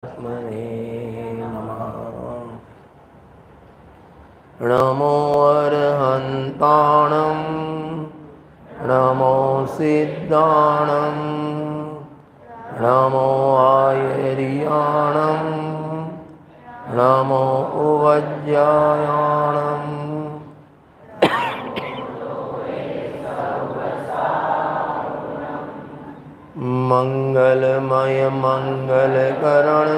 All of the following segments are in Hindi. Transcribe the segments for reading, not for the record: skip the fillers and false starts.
आत्मने नमः। नमो अर्हन्ताणं नमो सिद्धाणं नमो आयर्याणं नमो उवज्यायाणं मंगलमय मंगलकरण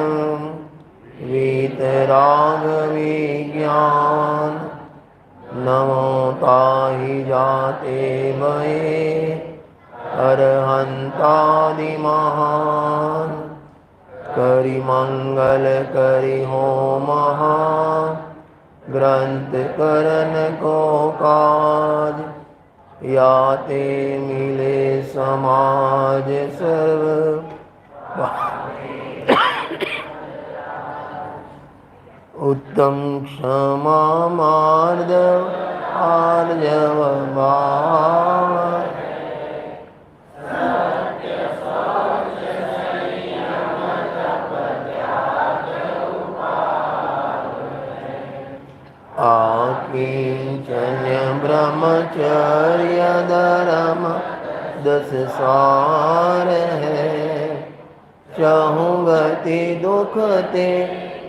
वीतरागविज्ञान नमो ताहि जाते मये अरहंतादिमहान करि मंगल करि होमः ग्रंथ करन को काज याते मिले समाज सर्व उत्तम क्षमा मार्दव आर्जव भाव आकिंचन्य ब्रह्मचर्य धर्म 10 सार है चहु गति दुख ते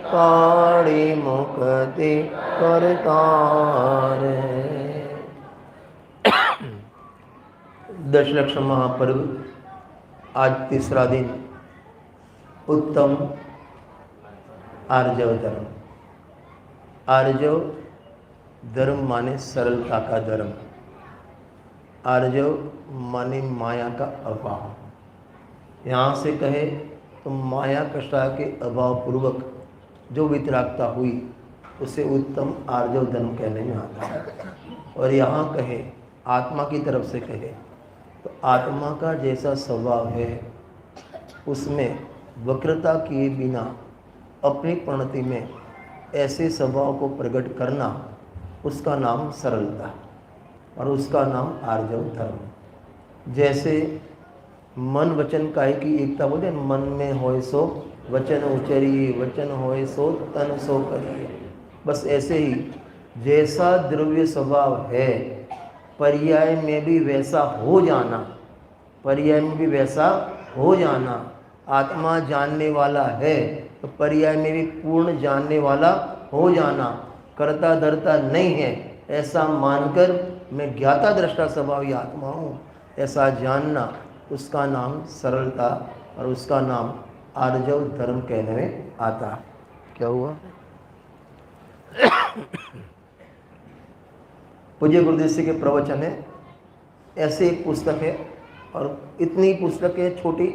काड़ी मुक्ति करतार है। दशलक्ष महापर्व आज तीसरा दिन उत्तम आर्जव धर्म। आर्जव धर्म माने सरलता का धर्म। आर्जव माने माया का अभाव। यहाँ से कहे तो माया कष्टा के अभाव पूर्वक जो वितरागता हुई उसे उत्तम आर्जव धर्म कहने में आता है। और यहाँ कहे आत्मा की तरफ से कहे तो आत्मा का जैसा स्वभाव है उसमें वक्रता किए बिना अपनी प्रणति में ऐसे स्वभाव को प्रकट करना उसका नाम सरलता और उसका नाम आर्जव धर्म। जैसे मन वचन काय की एकता बोले, मन में होए सो वचन उचरिए वचन होए सो तन सो करिए। बस ऐसे ही जैसा द्रव्य स्वभाव है पर्याय में भी वैसा हो जाना, पर्याय में भी वैसा हो जाना। आत्मा जानने वाला है तो पर्याय में भी पूर्ण जानने वाला हो जाना। करता धरता नहीं है ऐसा मानकर मैं ज्ञाता दृष्टा स्वभावी आत्मा हूँ ऐसा जानना, उसका नाम सरलता और उसका नाम आर्जव धर्म कहने में आता। क्या हुआ? पूज्य गुरुदेव जी के प्रवचन है, ऐसे एक पुस्तक है और इतनी पुस्तक है छोटी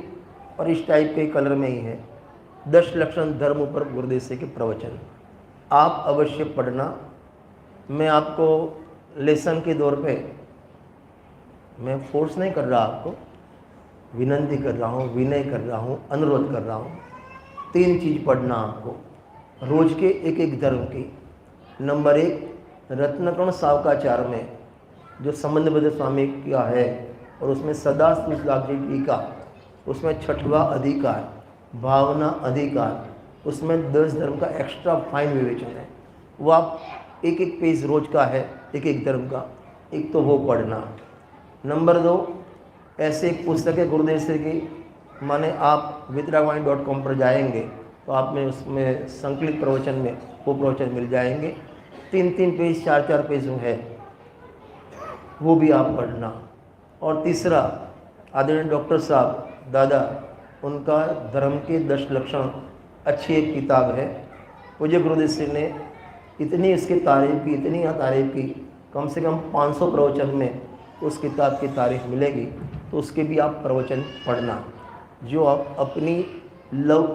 और इस टाइप के कलर में ही है। 10 लक्षण धर्म पर गुरुदेव जी के प्रवचन आप अवश्य पढ़ना। मैं आपको लेसन के दौर पे मैं फोर्स नहीं कर रहा, आपको विनंती कर रहा हूँ, विनय कर रहा हूँ, अनुरोध कर रहा हूँ। 3 चीज़ पढ़ना आपको रोज के एक एक धर्म की। नंबर 1 रत्नकण सावकाचार में जो संबंधबद्ध स्वामी का है और उसमें सदा सुलाभ जी टीका, उसमें 6वां अधिकार भावना अधिकार, उसमें 10 धर्म का एक्स्ट्रा फाइन विवेचन है। वो आप एक एक पेज रोज का है एक एक धर्म का, एक तो वो पढ़ना। नंबर 2 ऐसे एक पुस्तक है गुरुदेव श्री की, माने आप वितरागवाणी.com पर जाएंगे तो आप में उसमें संकलित प्रवचन में वो प्रवचन मिल जाएंगे। 3-3 पेज 4-4 पेज है, वो भी आप पढ़ना। और तीसरा आदरणीय डॉक्टर साहब दादा उनका धर्म के 10 लक्षण अच्छी एक किताब है। पूज्य गुरुदेव श्री ने इतनी इसकी तारीफ की, इतनी तारीफ की, कम से कम 500 प्रवचन में उस किताब की तारीफ मिलेगी। तो उसके भी आप प्रवचन पढ़ना जो आप अपनी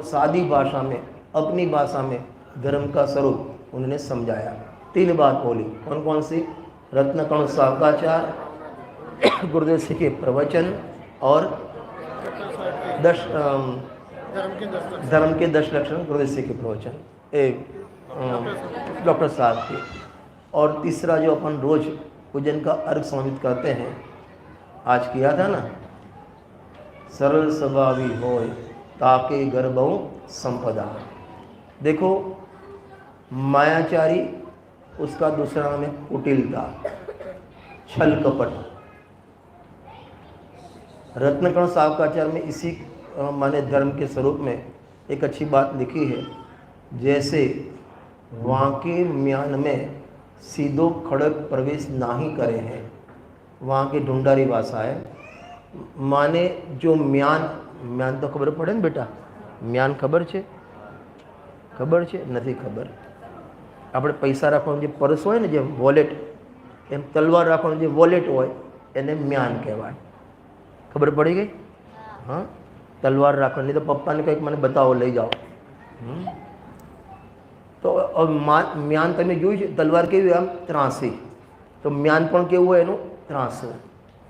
सादी भाषा में अपनी भाषा में धर्म का स्वरूप उन्होंने समझाया। 3 बात बोली, कौन कौन सी? रत्नकण सावकाचार, गुरुदेव श्री के प्रवचन और धर्म के 10 लक्षण गुरुदेव श्री के प्रवचन डॉक्टर साहब के। और तीसरा जो अपन रोज पूजन का अर्घ समर्पित करते हैं, आज किया था ना, सरल स्वभावी होय काके गर्भौ संपदा। देखो मायाचारी, उसका दूसरा नाम है कुटिलता, छल कपट। रत्नकर्ण सावकाचार्य में इसी माने धर्म के स्वरूप में एक अच्छी बात लिखी है। जैसे वांके म्यान में सीधो खड़क प्रवेश नाही करे हैं, वहाँ की ढूंढारी भाषा है। माने जो म्यान तो खबर पड़े ने बेटा, म्यान खबर छे? खबर छे? नहीं खबर। આપણે પૈસા રાખવાનો જે પર્સ હોય ને, જે વોલેટ, એમ તલવાર રાખવાનો જે વોલેટ હોય એને म्यान કહેવાય। ખબર પડી ગઈ? हाँ, तलवार રાખવાની, नहीं तो पप्पा ने કંઈક મને બતાવો, લઈ જાઓ। તો म्यान તમે જોયું છે? તલવાર કેવી આમ ત્રાંસી, તો म्यान પણ કેવું હોય એનું? ત્રાંસું।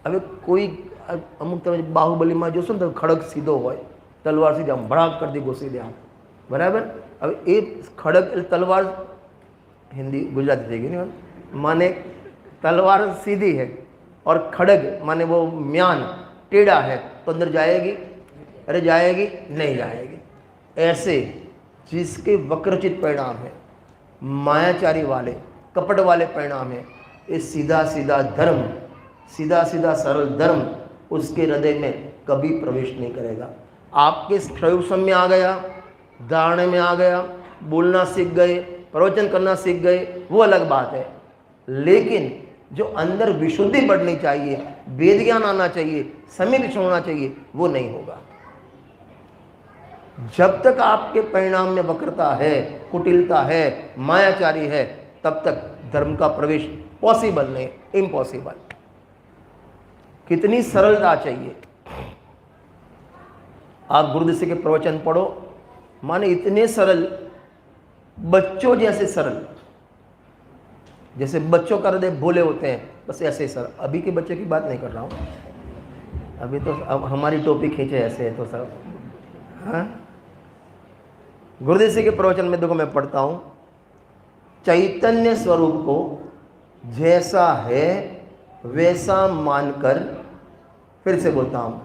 હવે કોઈ અમુક તમે બાહુબલીમાં જોશો ને તો ખડક સીધો હોય, તલવાર સીધી આમ ભડાક કરતી ઘૂસી દે આમ, બરાબર? હવે એ ખડક એટલે તલવાર, हिंदी गुजराती थी गई, माने तलवार सीधी है और खड़ग माने वो म्यान टेढ़ा है, तो अंदर जाएगी? अरे जाएगी? नहीं जाएगी। ऐसे जिसके वक्रचित परिणाम है, मायाचारी वाले, कपट वाले परिणाम है, ये सीधा सीधा धर्म, सीधा सीधा सरल धर्म उसके हृदय में कभी प्रवेश नहीं करेगा। आपके क्षयुषम में आ गया, धारणे में आ गया, बोलना सीख गए, प्रवचन करना सीख गए, वो अलग बात है। लेकिन जो अंदर विशुद्धि बढ़नी चाहिए, वेद ज्ञान आना चाहिए, समीक्ष होना चाहिए, वो नहीं होगा। जब तक आपके परिणाम में वक्रता है, कुटिलता है, मायाचारी है, तब तक धर्म का प्रवेश पॉसिबल नहीं, इम्पॉसिबल। कितनी सरलता चाहिए। आप गुरुदशा के प्रवचन पढ़ो, माने इतने सरल, बच्चों जैसे सरल, जैसे बच्चों का हृदय भोले होते हैं, बस ऐसे सरल। अभी के बच्चे की बात नहीं कर रहा हूँ, अभी तो अब हमारी टोपी खींचे ऐसे है तो सब। हाँ, गुरुदेव के प्रवचन में देखो मैं पढ़ता हूँ, चैतन्य स्वरूप को जैसा है वैसा मानकर, फिर से बोलता हूँ,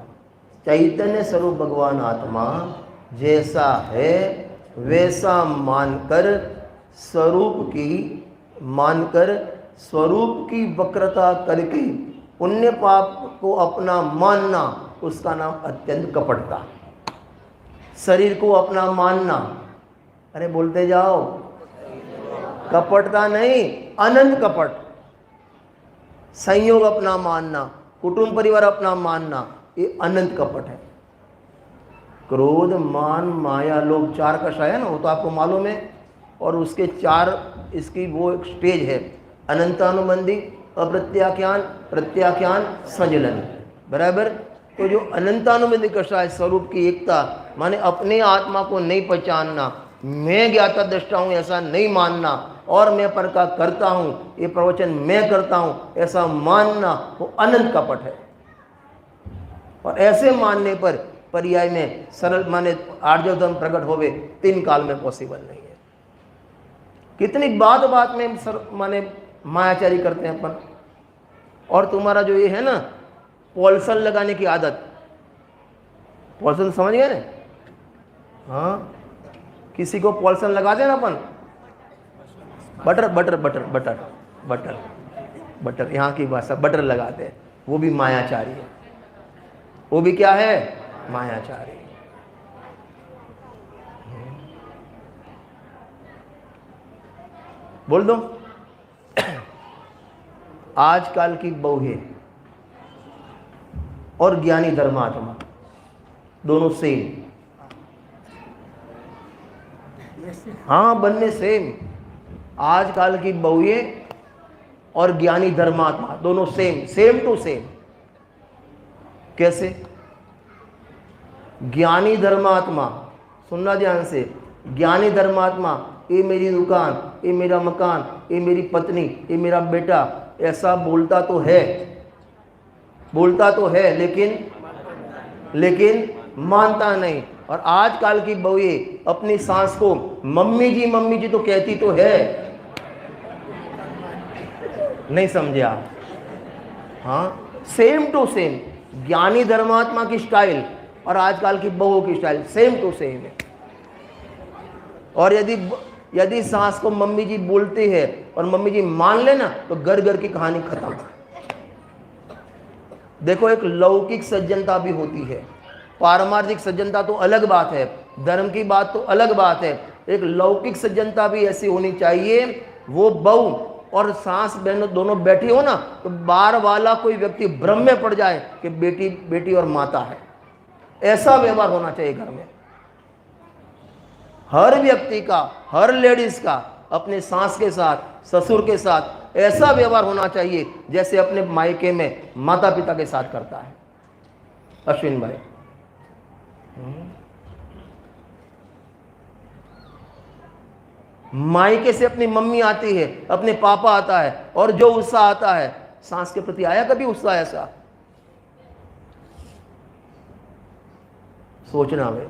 चैतन्य स्वरूप भगवान आत्मा जैसा है वैसा मानकर स्वरूप की वक्रता करके पुण्य पाप को अपना मानना, उसका नाम अत्यंत कपटता। शरीर को अपना मानना, अरे बोलते जाओ, कपटता नहीं, अनंत कपट। संयोग अपना मानना, कुटुंब परिवार अपना मानना, ये अनंत कपट है। क्रोध, मान, माया, लोभ, चार कषाय है ना, वो तो आपको मालूम है। और उसके चार, इसकी वो एक स्टेज है, अनंतानुबंधी, अप्रत्याख्यान, प्रत्याख्यान, संजलन, बराबर। तो जो अनंतानुबंधी कषाय, स्वरूप की एकता, माने अपने आत्मा को नहीं पहचानना, मैं ज्ञाता दृष्टा हूँ ऐसा नहीं मानना, और मैं पर का करता हूँ, ये प्रवचन मैं करता हूँ ऐसा मानना, वो अनंत कपट है। और ऐसे मानने पर पर्याय में सरल माने आर्जव प्रकट होवे, 3 काल में पॉसिबल नहीं है। कितनी बात में माने मायाचारी करते हैं अपन। और तुम्हारा जो ये है ना पॉल्सन लगाने की आदत, पॉल्सन समझ गए ना? हाँ, किसी को पॉल्सन लगा देना अपन, butter butter butter butter butter butter, यहाँ की भाषा बटर लगाते हैं, वो भी मायाचारी है। वो भी क्या है? मायाचारी। बोल दो। आजकल की बहुएं और ज्ञानी धर्मात्मा दोनों सेम। हाँ, बनने सेम। आजकल की बहुएं और ज्ञानी धर्मात्मा दोनों सेम, सेम टू सेम। कैसे? ज्ञानी धर्मात्मा, सुनना ध्यान से, ज्ञानी धर्मात्मा, ये मेरी दुकान, ये मेरा मकान, ये मेरी पत्नी, ये मेरा बेटा, ऐसा बोलता तो है, लेकिन मानता नहीं। और आजकल की बहुएं अपनी सास को मम्मी जी तो कहती तो है, नहीं समझे आप? हाँ, सेम टू सेम। ज्ञानी धर्मात्मा की स्टाइल और आजकल की बहुओं की स्टाइल सेम टू सेम है। और यदि सास को मम्मी जी बोलती है और मम्मी जी मान लेना तो घर घर की कहानी खत्म। देखो, एक लौकिक सज्जनता भी होती है, पारमार्थिक सज्जनता तो अलग बात है, धर्म की बात तो अलग बात है। एक लौकिक सज्जनता भी ऐसी होनी चाहिए, वो बहू और सास बहन दोनों बैठी हो ना तो बार वाला कोई व्यक्ति भ्रम में पड़ जाए कि बेटी बेटी और माता है। ऐसा व्यवहार होना चाहिए घर में। हर व्यक्ति का, हर लेडीज का अपने सास के साथ, ससुर के साथ ऐसा व्यवहार होना चाहिए जैसे अपने मायके में माता पिता के साथ करता है। अश्विन भाई, मायके से अपनी मम्मी आती है, अपने पापा आता है, और जो उत्साह आता है, सास के प्रति आया कभी उत्साह ऐसा? सोचना भाई।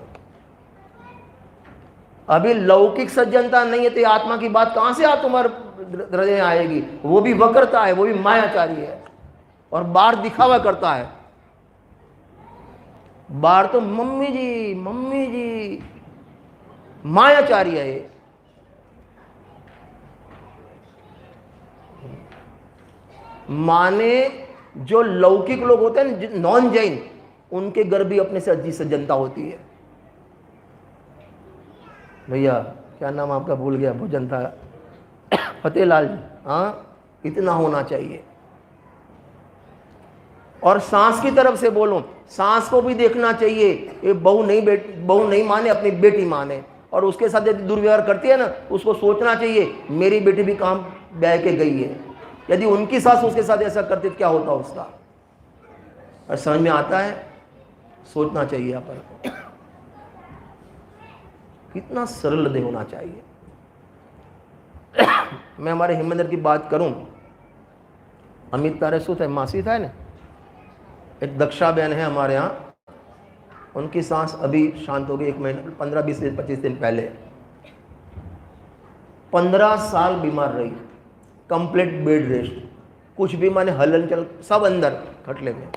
अभी लौकिक सज्जनता नहीं है तो आत्मा की बात कहां से तुम्हारे हृदय में आएगी? वो भी वक्रता है, वो भी मायाचारी है, और बाहर दिखावा करता है। बाहर तो मम्मी जी मायाचारी है ये। माने जो लौकिक लोग होते हैं, नॉन जैन, उनके घर भी अपने से अजीब सज्जनता होती है। भैया क्या नाम आपका, भूल गया, भोजन था, फतेहलाल जी। हाँ, इतना होना चाहिए। और सास की तरफ से बोलूं, सास को भी देखना चाहिए, ये बहू नहीं माने, अपनी बेटी माने, और उसके साथ यदि दुर्व्यवहार करती है ना, उसको सोचना चाहिए मेरी बेटी भी काम बह के गई है। यदि उनकी सास उसके साथ ऐसा करती तो क्या होता उसका? और समझ में आता है, सोचना चाहिए अपन को। कितना सरल हृदय होना चाहिए। मैं हमारे हिमेंद्र की बात करूं, अमित तारे सुत है, मासी था ना, एक दक्षा बहन है हमारे यहाँ, उनकी सांस अभी शांत हो गई, 1 महीना 15-20 दिन 25 दिन पहले। 15 साल बीमार रही, कंप्लीट बेड रेस्ट, कुछ भी माने हलन चल सब अंदर खटले में।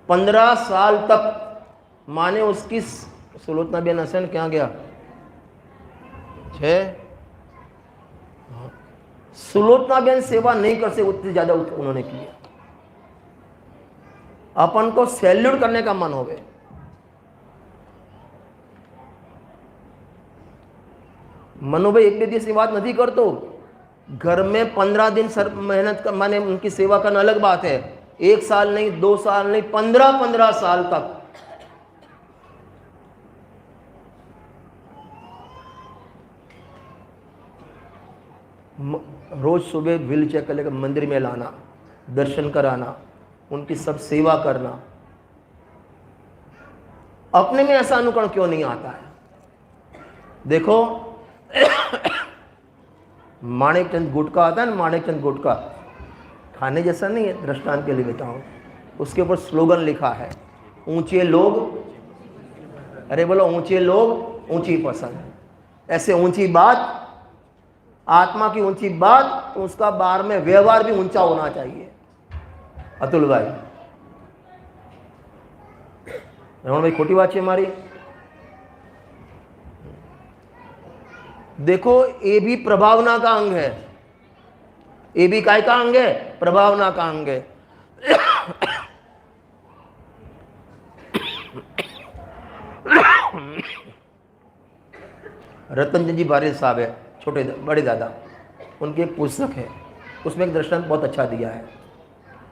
15 साल तक माने उसकी सुलोचना बेन हसन क्या गया 6 सुलोचना बेन सेवा नहीं कर सके, उतनी ज्यादा उन्होंने की। अपन को सैल्यूट करने का मन हो गए। मनु भाई एक भी बात नहीं कर तो घर में 15 दिन मेहनत कर, माने उनकी सेवा करना अलग बात है। 1 साल नहीं, 2 साल नहीं, 15 साल तक। रोज सुबह व्हील चेक कर लेकर मंदिर में लाना, दर्शन कराना, उनकी सब सेवा करना। अपने में ऐसा अनुकरण क्यों नहीं आता है? देखो माणिक चंद गुटका आता है ना, माणिक चंद गुटका खाने जैसा नहीं है, दृष्टांत के लिए बताऊं। उसके ऊपर स्लोगन लिखा है, ऊंचे लोग, अरे बोलो ऊंचे लोग ऊंची पसंद। ऐसे ऊंची बात, आत्मा की ऊंची बात, तो उसका बाहर में व्यवहार भी ऊंचा होना चाहिए। अतुल भाई, रमण भाई, खोटी बात है हमारी। देखो ये भी प्रभावना का अंग है, ये भी काय का अंग है? प्रभावना का अंग है। रतन जी बारिश साहब है, छोटे बड़े दादा, उनकी एक पुस्तक है, उसमें एक दृष्टांत बहुत अच्छा दिया है,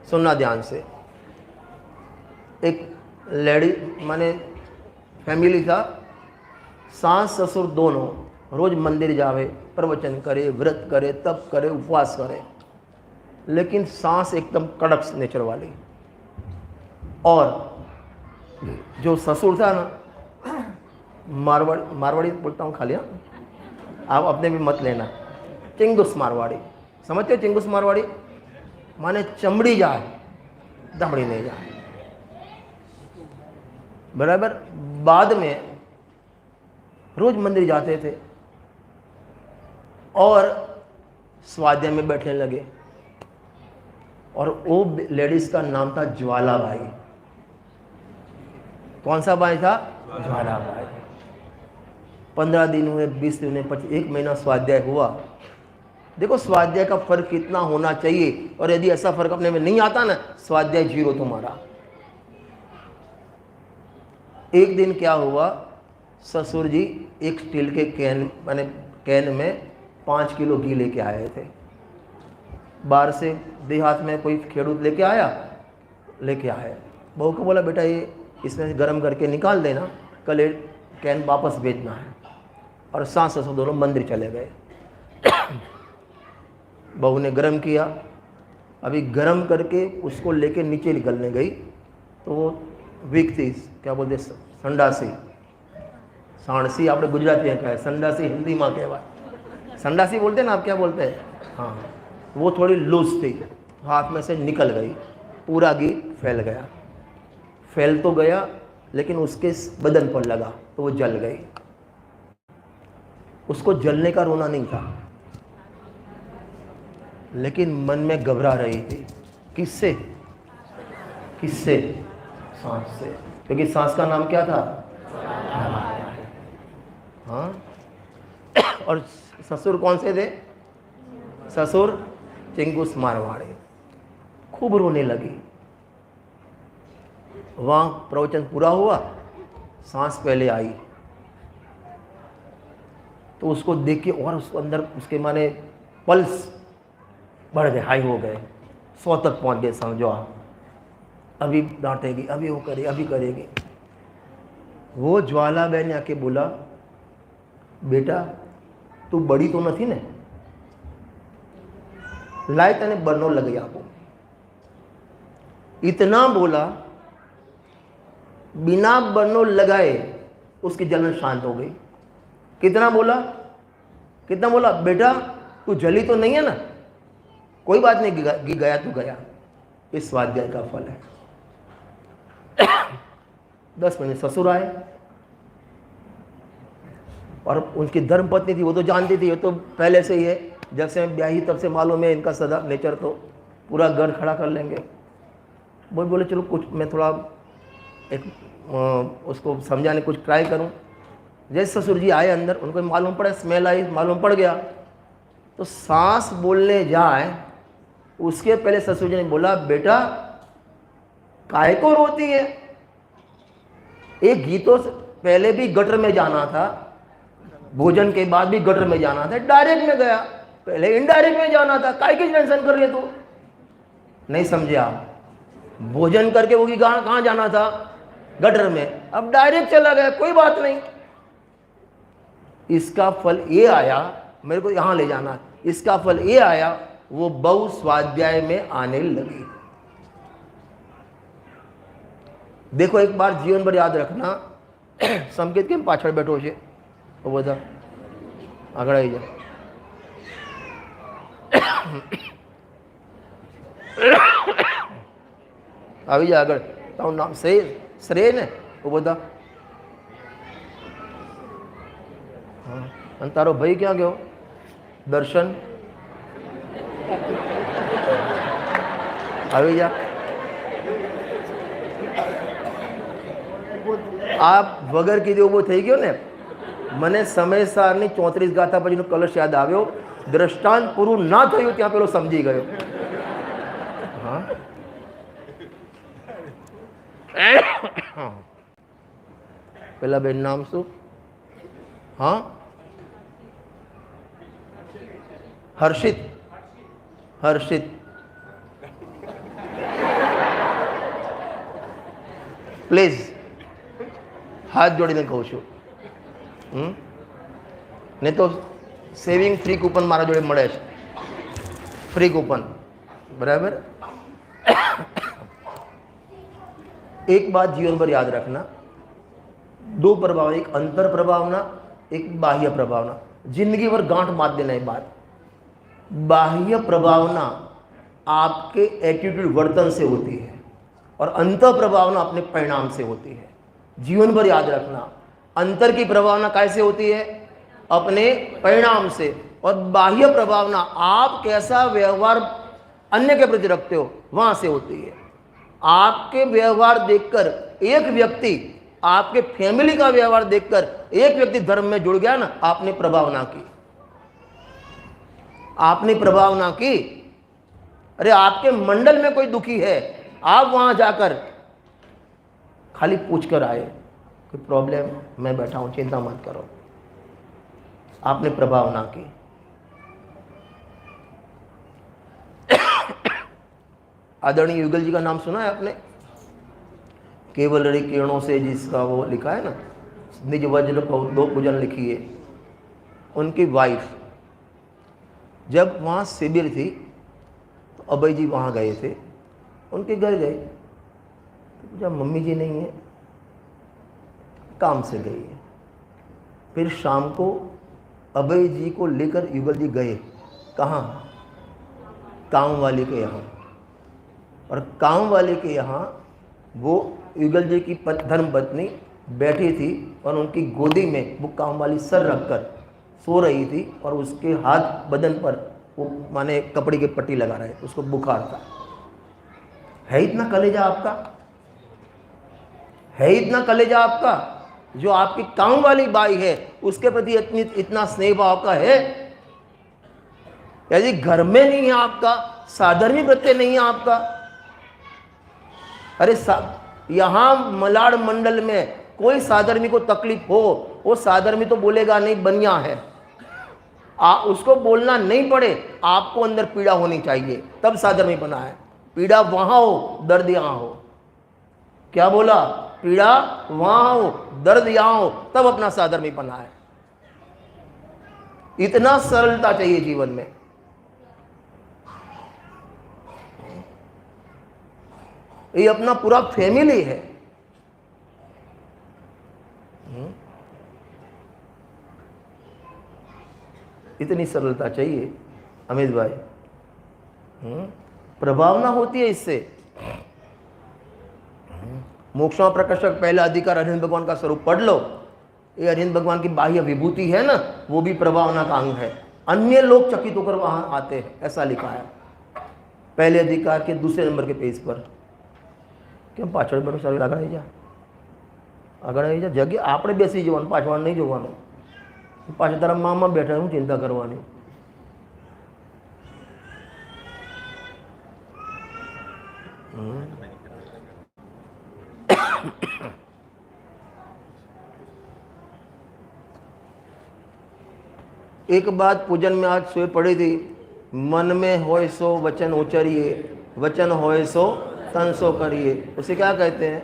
सुनना ध्यान से। एक लेडी माने फैमिली था, सास ससुर दोनों रोज मंदिर जावे, प्रवचन करे, व्रत करे, तप करे, उपवास करे, लेकिन सास एकदम कड़क नेचर वाली, और जो ससुर था ना, मारवाड़ी बोलता हूँ खाली, आप अपने भी मत लेना, चिंगुस मारवाड़ी, समझते हो? चिंगुस मारवाड़ी माने चमड़ी जाए, दमड़ी नहीं जाए, बराबर। बाद में रोज मंदिर जाते थे और स्वाध्याय में बैठने लगे, और वो लेडीज का नाम था ज्वाला भाई। कौन सा बाई था? ज्वाला बाई। 15 दिन हुए, 20 दिन हुए, 25, 1 महीना स्वाध्याय हुआ। देखो स्वाध्याय का फर्क कितना होना चाहिए, और यदि ऐसा फर्क अपने में नहीं आता ना, स्वाध्याय 0 तुम्हारा। एक दिन क्या हुआ, ससुर जी एक स्टील के कैन में 5 किलो घी लेके आए थे। बाहर से देहात में कोई खेडूत लेके आया। बहू को बोला बेटा ये इसमें गर्म करके निकाल देना, कल ये कैन वापस बेचना है। और सास ससुर दोनों मंदिर चले गए। बहू ने गर्म किया, अभी गर्म करके उसको लेके नीचे निकलने गई तो वो वीक थी, क्या बोलते, संडासी। सांडसी આપણે ગુજરાતી में कहे, संडासी हिंदी में कहवाय। संडासी बोलते ना, आप क्या बोलते हैं? हाँ, वो थोड़ी लूज थी, हाथ में से निकल गई, पूरा घी फैल गया। फैल तो गया लेकिन उसके बदन पर लगा तो वो जल गई। उसको जलने का रोना नहीं था, लेकिन मन में घबरा रही थी। किससे? सांस से, क्योंकि सांस का नाम क्या था? हाँ। और ससुर कौन से थे? ससुर चिंगुस मारवाड़ी। खूब रोने लगी। वहाँ प्रवचन पूरा हुआ, सांस पहले आई तो उसको देख के और उसको अंदर उसके माने पल्स बढ़ गए, हाई हो गए, 100 तक पहुँच गए। समझो आप, अभी डांटेगी, अभी वो करेगी, अभी करेगी। वो ज्वाला बहन आके बोला बेटा तू बड़ी तो नहीं ने, लाए तने बनो लग गया आपको। इतना बोला, बिना बनो लगाए उसकी जलन शांत हो गई। कितना बोला बेटा तू जली तो नहीं है ना, कोई बात नहीं, गया तो गया। इस स्वाध्याय का फल है। 10 महीने ससुर आए और उनकी धर्मपत्नी थी, वो तो जानती थी, ये तो पहले से ही है, जब से ब्याही तब से मालूम है इनका सदा नेचर, तो पूरा घर खड़ा कर लेंगे। बोले चलो कुछ मैं थोड़ा उसको समझाने कुछ ट्राई करूं। जैसे ससुर जी आए अंदर, उनको मालूम पड़ा, स्मेल आई, मालूम पड़ गया, तो सांस बोलने जाए उसके पहले ससुर जी ने बोला बेटा काहे को रोती है? एक घी तो पहले भी गटर में जाना था, भोजन के बाद भी गटर में जाना था, डायरेक्ट में गया, पहले इनडायरेक्ट में जाना था, काहे की टेंशन कर रही है तू? नहीं समझे आप? भोजन करके वो घी कहाँ जाना था? गटर में, अब डायरेक्ट चला गया, कोई बात नहीं। इसका फल ये आया, मेरे को यहां ले जाना, इसका फल ये आया, वो बहु स्वाध्याय में आने लगी। देखो एक बार जीवन भर याद रखना, संकेत केम पाछળ बैठो छे, वो बता आगळ आई जा। આવી જા આગળ, તારું નામ શ્રેય ને, वो बता। हाँ, અને તારો ભાઈ ક્યાં ગયો? દર્શન આવી જા। આ વગર કીધે ઊભો થઈ ગયો ને, મને સમયસારની 34 ગાથા પછીનો કલશ યાદ આવ્યો। દ્રષ્ટાંત પૂરું ના થયું ત્યાં પેલો સમજી ગયો। હા, પેલા બેન નામ શું? हाँ, हर्षित प्लीज हाथ जोड़ीने कहूँ छूँ, नहीं तो सेविंग फ्री कूपन मारा जोड़े मळे छे, फ्री कूपन, बराबर। एक बात जीवन भर याद रखना, 2 प्रभाव, एक अंतर प्रभावना, एक बाह्य प्रभावना। जिंदगी भर गांठ मार देना ये बात। बाह्य प्रभावना आपके एटीट्यूड वर्तन से होती है और अंतर प्रभावना अपने परिणाम से होती है। जीवन भर याद रखना, अंतर की प्रभावना कैसे होती है? अपने परिणाम से, और बाह्य प्रभावना आप कैसा व्यवहार अन्य के प्रति रखते हो वहां से होती है। आपके व्यवहार देखकर एक व्यक्ति आपके फैमिली का व्यवहार देखकर एक व्यक्ति धर्म में जुड़ गया ना, आपने प्रभाव ना की, आपने प्रभाव ना की। अरे आपके मंडल में कोई दुखी है, आप वहां जाकर खाली पूछ कर आए, कोई प्रॉब्लम, मैं बैठा हूं, चिंता मत करो, आपने प्रभाव ना की। आदरणीय युगल जी का नाम सुना है आपने? केवल रे किरणों से जिसका वो लिखा है ना, निज वज्र दो पूजन लिखी है। उनकी वाइफ जब वहाँ शिविर थी तो अभय जी वहाँ गए थे, उनके घर गए तो जब मम्मी जी नहीं है, काम से गई है। फिर शाम को अभय जी को लेकर युगल जी गए, कहाँ? काम वाले के यहाँ। और काम वाले के यहाँ वो युगल जी की धर्म पत्नी बैठी थी और उनकी गोदी में वो काम वाली सर रखकर सो रही थी और उसके हाथ बदन पर वो माने कपड़े की पट्टी लगा रहे, उसको बुखार था। है इतना कलेजा आपका? है इतना कलेजा आपका? जो आपकी काम वाली बाई है उसके प्रति इतना स्नेह भाव का है? यदि घर में नहीं है आपका, साधर्मी प्रत्यय नहीं है आपका, अरे यहां मलाड़ मंडल में कोई साधर्मी को तकलीफ हो, वो साधर्मी तो बोलेगा नहीं बनिया है, उसको बोलना नहीं पड़े, आपको अंदर पीड़ा होनी चाहिए तब साधर्मी बना है। पीड़ा वहां हो, दर्द यहां हो। क्या बोला? पीड़ा वहां हो, दर्द यहां हो, तब अपना साधर्मी बना है। इतना सरलता चाहिए जीवन में। ये अपना पूरा फैमिली है। इतनी सरलता चाहिए अमित भाई। प्रभावना होती है इससे। मोक्षमा प्रकर्षक पहला अधिकार अरविंद भगवान का स्वरूप पढ़ लो। ये अरविंद भगवान की बाह्य विभूति है ना, वो भी प्रभावना का अंग है। अन्य लोग चकित होकर वहां आते हैं, ऐसा लिखा है पहले अधिकार के दूसरे नंबर के पेज पर। કેમ પાછળ બેઠો સારું આગળ આવી જા જગ્યા આપણે બેસી જવાનું, પાછળ નહીં જોવાનું। પાછળ તારા મામા બેઠા, હું ચિંતા કરવાની। एक बात पूजन में आज सोए पड़ी थी, मन में होय सो वचन उचरिए, वचन होय सो तन सो करिए। उसे क्या कहते हैं?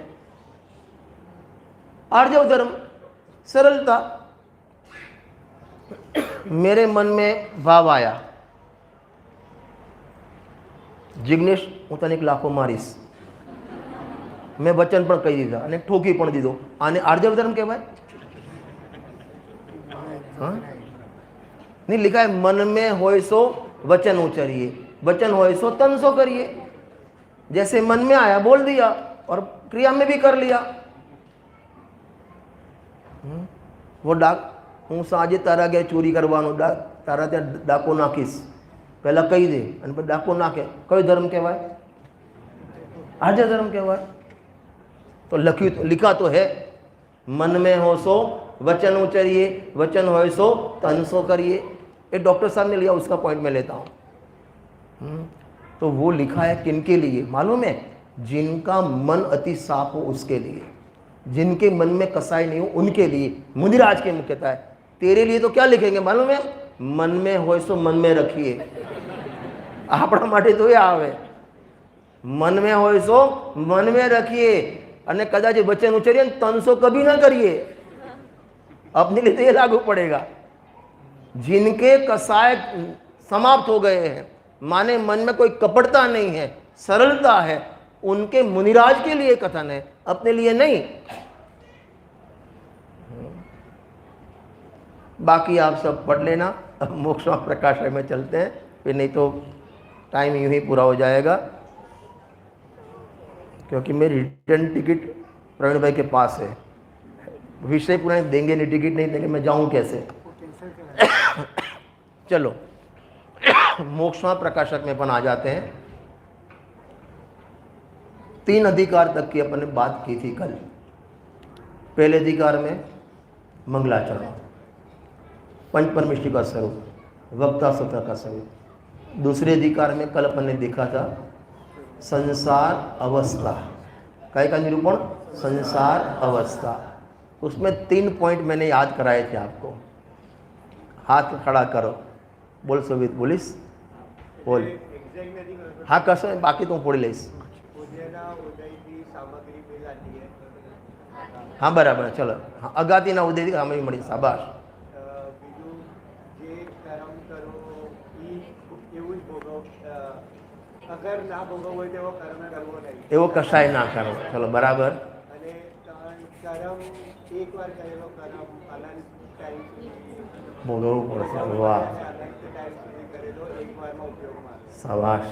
आर्जव धर्म, सरलता। मेरे मन में भाव आया, जिग्नेश हूँ तने 1 लाखो मारीश, मैं वचन पण कही दीधा अने ठोकी पण दीधो। आने आर्जव धर्म कहवाय? हाँ नहीं, लिखा है मन में होय सो वचन उचरिए, वचन होय सो तन सो करिए। जैसे मन में आया बोल दिया और क्रिया में भी कर लिया। वो डाक हूँ साजे तारा गया चोरी करवानो, तारा त्या डाको नाखीश, पहला कही दे અને પછી डाको नाखे। कयो धर्म कहवाय? आर्य धर्म कहवाय। तो लिखा तो है मन में हो सो वचन उचरिए, वचन हो सो तन सो करिए। ये डॉक्टर साहब ने लिया, उसका पॉइंट में लेता हूँ। तो वो लिखा है किनके लिए मालूम है? जिनका मन अति साफ हो उसके लिए, जिनके मन में कसाई नहीं हो उनके लिए। मुनिराज के मुख्यता है। तेरे लिए तो क्या लिखेंगे मालूम है? मन में हो सो मन में रखिए। આપણા માટે તો એ આવે, मन में हो सो मन में रखिए। અને કદાચ વચન ઉચ્ચારીએ તન સો કભી ના કરીએ। अपने लिए तो ये लागू पड़ेगा। जिनके कसाय समाप्त हो गए हैं, माने मन में कोई कपटता नहीं है, सरलता है, उनके मुनिराज के लिए कथन है, अपने लिए नहीं। बाकी आप सब पढ़ लेना। अब मोक्षमा प्रकाशय में चलते हैं, फिर नहीं तो टाइम यूं ही पूरा हो जाएगा। क्योंकि मेरी रिटर्न टिकट प्रवीण भाई के पास है। विषय पूरा देंगे नहीं, टिकट नहीं देंगे, मैं जाऊं कैसे? चलो मोक्षमा प्रकाशक में अपन आ जाते हैं। 3 अधिकार तक की अपन ने बात की थी कल। पहले अधिकार में मंगलाचरण, पंच परमेष्टि का स्वरूप, वक्ता सूत्र का स्वरूप। दूसरे अधिकार में कल अपन ने देखा था संसार अवस्था, काय का निरूपण, संसार अवस्था। उसमें 3 पॉइंट मैंने याद कराए थे आपको। हाथ खड़ा करो, बोल सुमित, बोलिस, बोल। हाँ कसो, बाकी तो पढ़ी लईश। हाँ बराबर, चलो। हाँ, अगाती ना उदय हमें मળી, शाबाश। अगर ना भोगव હોય તેવો કર્મ કરવો નહીં, એવો કશાય ના કરો, ચલો બરાબર। અને કર્મ એકવાર કરેલો કર્મ અનંત ટાઈમ સુધી ભોગવવું પડશે। વાહ, અનંત ટાઈમ સુધી કરેલો એકવારમાં ઉપયોગમાં આવે। શાબાશ,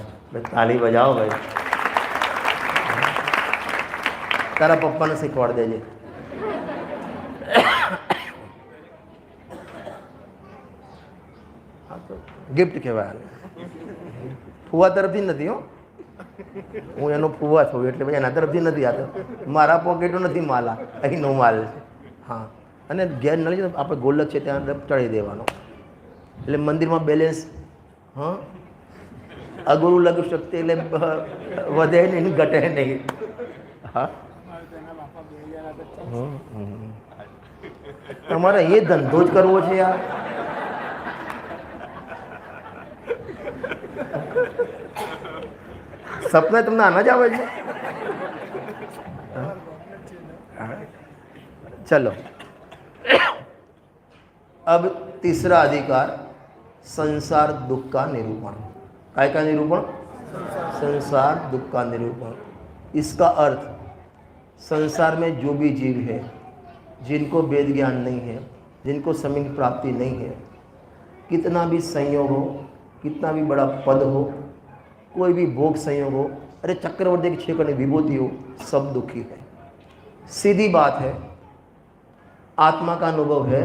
તાલી બજાવો ભાઈ। તારા પપ્પાને શીખવાડ દેજે। गिफ्ट કહેવાય। ફુવા તરફથી નથી હો, હું એનો ફુવા છું એટલે ભાઈ એના તરફથી નથી, આ તો મારા પોકેટો નથી માલ, આ અહીંનો માલ છે। હા, અને ઘેર ન લઈ આપણે ગોલક છે ત્યાં ચડાવી દેવાનો, એટલે મંદિરમાં બેલેન્સ, હા, અગોરું લગી શકતે એટલે વધે નહીં ઘટે નહીં। હા, તમારે એ ધંધો જ કરવો છે યાર। सपने तुमने आना जावे છે? चलो, अब तीसरा अधिकार संसार दुख का निरूपण। काय का निरूपण? संसार दुख का निरूपण। इसका अर्थ संसार में जो भी जीव है जिनको वेद ज्ञान नहीं है, जिनको समय की प्राप्ति नहीं है, कितना भी संयोग हो, कितना भी बड़ा पद हो, कोई भी भोग संयोग हो, अरे चक्रवर्ती की 6 कणी विभूति हो, सब दुखी है। सीधी बात है, आत्मा का अनुभव है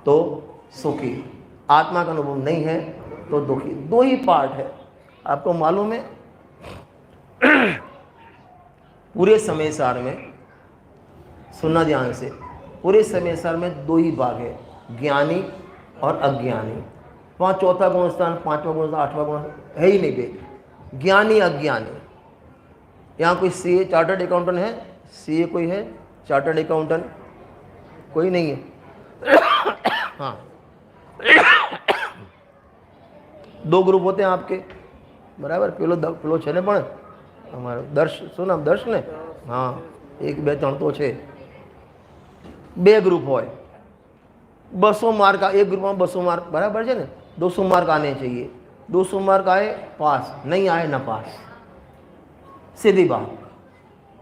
तो सुखी, आत्मा का अनुभव नहीं है तो दुखी। 2 ही पार्ट है, आपको मालूम है। पूरे समय सार में सुनना ध्यान से, पूरे समय सार में 2 ही भाग है, ज्ञानी और अज्ञानी। वहाँ चौथा गुणस्थान, 5वां गुणस्थान, 8वां गुण है ही नहीं बे, ज्ञानी अज्ञानी। यहाँ कोई सीए चार्टर्ड अकाउंटेंट है? सीए कोई है? चार्टर्ड अकाउंटेंट कोई नहीं है। हाँ, 2 ग्रुप होते हैं आपके, बराबर। पेलो છે ને પણ અમારો દર્શ, શું નામ, દર્શ ને? હા, 1 2 3 તો છે। 2 ગ્રુપ હોય, 200 मार्क, एक ग्रुप में 200 मार्क, बराबर है ना? 200 मार्क आने चाहिए, 200 मार्क आए पास, नहीं आए ना पास, सीधी बात।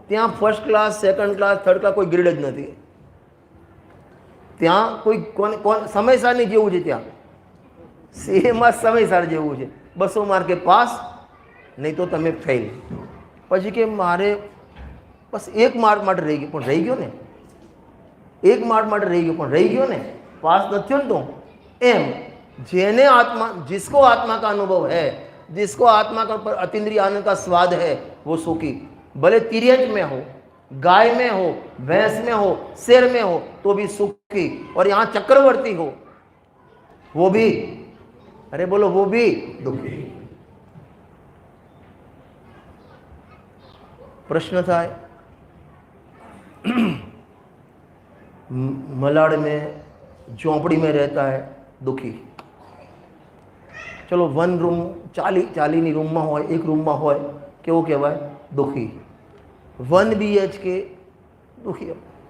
ત્યાં first class, second class, third class કોઈ ગ્રેડ જ નથી। ત્યાં કોઈ કોણ સમયસારની જેવું છે, ત્યાં સીએમાં સમયસાર જેવું છે। 200 માર્કે પાસ, નહીં તો તમે ફેલ। પછી કે મારે બસ 1 માર્ક માટે રહી ગયો, પણ રહી ગયો ને, 1 मार्क માટે રહી ગયો, પણ રહી ગયો ને, पास नहीं हो। तो एम जेने आत्मा, जिसको आत्मा का अनुभव है, जिसको आत्मा का पर अतीन्द्रिय आनंद का स्वाद है, वो सुखी। भले तिर्यक में हो, गाय में हो, भैंस में हो, शेर में हो, तो भी सुखी। और यहाँ चक्रवर्ती हो, वो भी, अरे बोलो, वो भी दुखी। प्रश्न था मलाड में झोंपड़ी में रहता है, दुखी। चलो 1 रूम 40 रूम में हो, 1 रूम में हो, केवो कहवाय? दुखी। 1 BHK दुखी,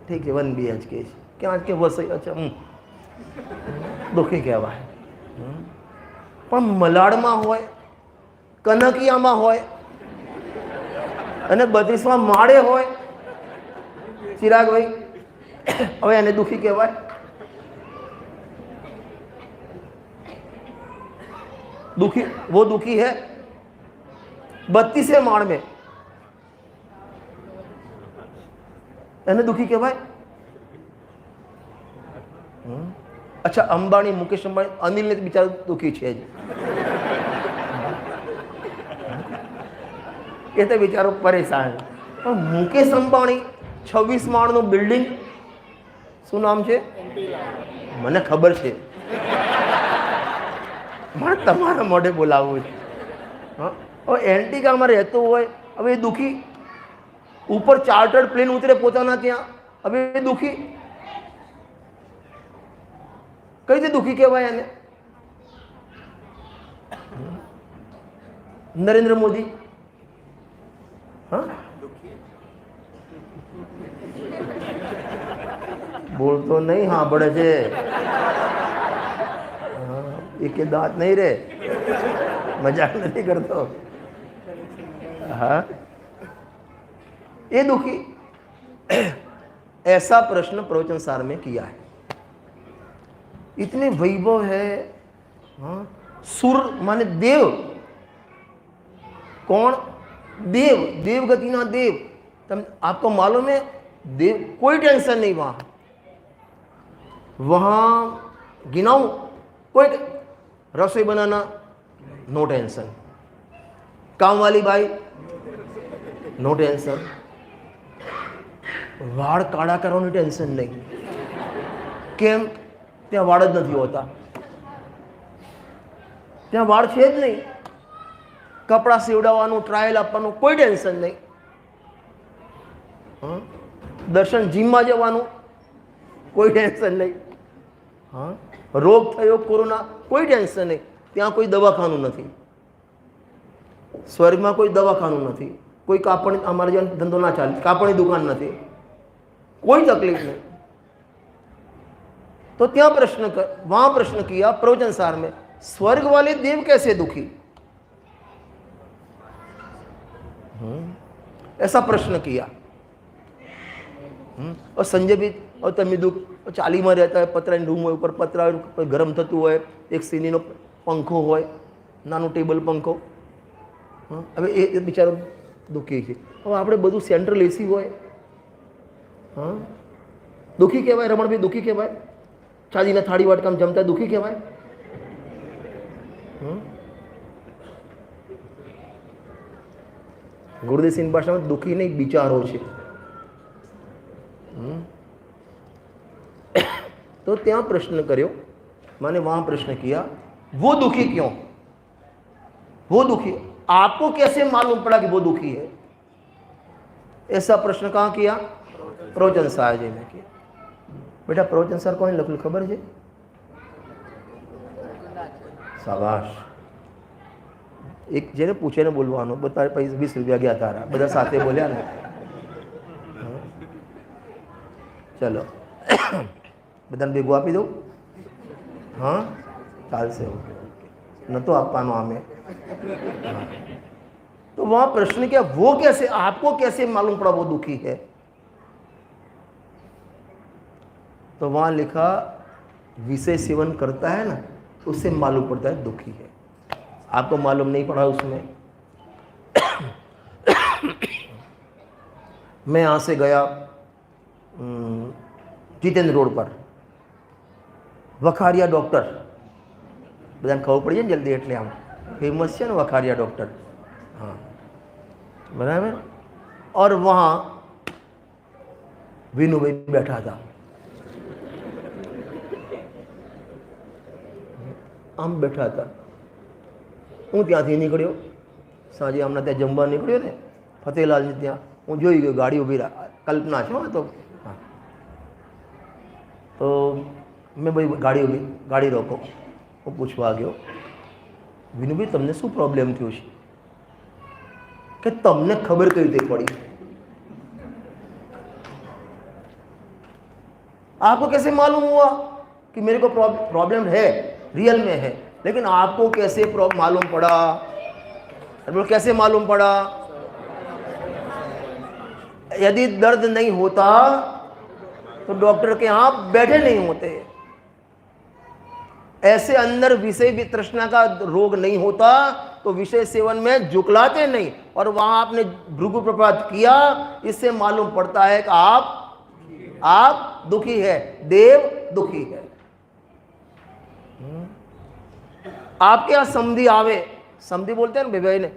ठीक है, 1 BHK क्या के वसई, अच्छा, दुखी कहवाय। पण मलाड में होय, कनकिया में होय, अने 32वां माळे होय, चिराग भाई, હવે એને દુખી કહેવાય? दुखी, वो दुखी है 32वें माड़ में, એને દુખી કહેવાય? अच्छा, अंबाणी, मुकेश अंबाणी, अनिल ने बिचारा दुखी है જ, એ તો બિચારો પરેશાન। પણ મુકેશ અંબાણી 26 માળનું બિલ્ડિંગ, શું નામ છે? મને ખબર છે, મારે તમારા મોઢે બોલાવવું છે. હા, હવે એન્ટિકામાં રહેતો હોય, હવે એ દુઃખી, ઉપર ચાર્ટર્ડ પ્લેન ઉતરે પોતાના ત્યાં, હવે એ દુઃખી કઈ રીતે દુઃખી કહેવાય એને? નરેન્દ્ર મોદી, હા, બોલતો નહીં, સાંભળે છે. એકે દાંત નહીં રે, મજાક નથી કરતો. हाँ, ये दुखी. ऐसा प्रश्न प्रवचन सार में किया है. इतने वैभव है. हाँ, सुर माने देव. कौन? देव, देवगति ना देव. तम आपको मालूम है, देव कोई टेंशन नहीं वहां गिनाऊं, कोई रसोई बनाना नो टेंशन, काम वाली बाई नो टेंशन, વાળ કાળા કરવાની ટેન્શન નહીં. કેમ? ત્યાં વાળ જ નથી હોતા, ત્યાં વાળ છે જ નહીં. કપડાં સીવડાવવાનું, ટ્રાયલ આપવાનું કોઈ ટેન્શન નહીં. હા, દર્શન જીમમાં જવાનું કોઈ ટેન્શન નહીં. હા, રોગ થયો કોરોના કોઈ ટેન્શન નહીં. ત્યાં કોઈ દવાખાનું નથી, સ્વર્ગમાં કોઈ દવાખાનું નથી, કોઈ કાપડ, અમારે જેમ ધંધો ના ચાલે, કાપડની દુકાન નથી, कोई तकलीफ नहीं. तो त्या वहां प्रश्न किया प्रवचन सार में, स्वर्ग वाले देव कैसे दुखी? ऐसा प्रश्न किया. और संजय भी और तमी दुख चाली में रहता है, पतरा रूम हो, ऊपर पतरा गरम थतु हो, एक सीनी नो पंखो हो, नानो टेबल पंखो. हवे ए बिचारो दुखी है. હવે આપણે બધું સેન્ટ્રલ એસી હોય, હા, દુઃખી કહેવાય? રમણભાઈ દુઃખી કહેવાય? ચાલીને થાળી વાટકામ જમતા દુઃખી કહેવાય? गुरुदेव सिंह भाषा में दुखी नहीं, बिचारो છે. तो ત્યાં प्रश्न કર્યો, मैंने वहां प्रश्न किया, वो दुखी क्यों? वो दुखी, आपको कैसे मालूम पड़ा कि वो दुखी है? ऐसा प्रश्न कहाँ किया? प्रवचन सार जी में किया. बेटा प्रवचन सार कोने लखेલું खबर है? शाबाश. एक जेने पूछे ने बोलवानो, बतारे 20 रुपया गया तारा, બધા સાથે બોલ્યા ને. चलो બધાને ભેગું આપી દઉં? હા, ચાલશે. નતો આપવાનો આમે. तो वहां प्रश्न किया, वो कैसे, आपको कैसे मालूम पड़ा वो दुखी है? तो वहां लिखा, विषय सेवन करता है ना, उससे मालूम पड़ता है दुखी है. आपको मालूम नहीं पड़ा उसमें. मैं यहां से गया जितेंद्र रोड पर, वखारिया डॉक्टर, बधाने खबर पड़ी जाए जल्दी, एटले आम फेमस है ने वखारिया डॉक्टर. हाँ, बराबर. और वहाँ विनू भाई बैठा था, आम बैठा था. हूँ ત્યાંથી નીકળ્યો, સાંજે આમના ત્યાં જમવા નીકળ્યો ને ફતેલાલની ત્યાં, હું જોઈ ગયો ગાડી ઊભી, કલ્પના છે. તો હા, તો મેં ભાઈ ગાડી ઊભી, ગાડી રોકો. હું પૂછવા ગયો, વિનુભાઈ તમને શું પ્રોબ્લેમ થયો છે? कि तमने खबर कई रीते पड़ी? आपको कैसे मालूम हुआ कि मेरे को प्रॉब्लम है, रियल में है, लेकिन आपको कैसे मालूम पड़ा? कैसे मालूम पड़ा? यदि दर्द नहीं होता तो डॉक्टर के यहाँ बैठे नहीं होते. ऐसे अंदर विषय तृष्णा का रोग नहीं होता तो विषय सेवन में झुकलाते नहीं. और वहां आपने भृगुप्रपात किया, इससे मालूम पड़ता है कि आप दुखी है, देव दुखी है. आपके यहाँ समधी आवे, समधी बोलते हैं ना भाई ने,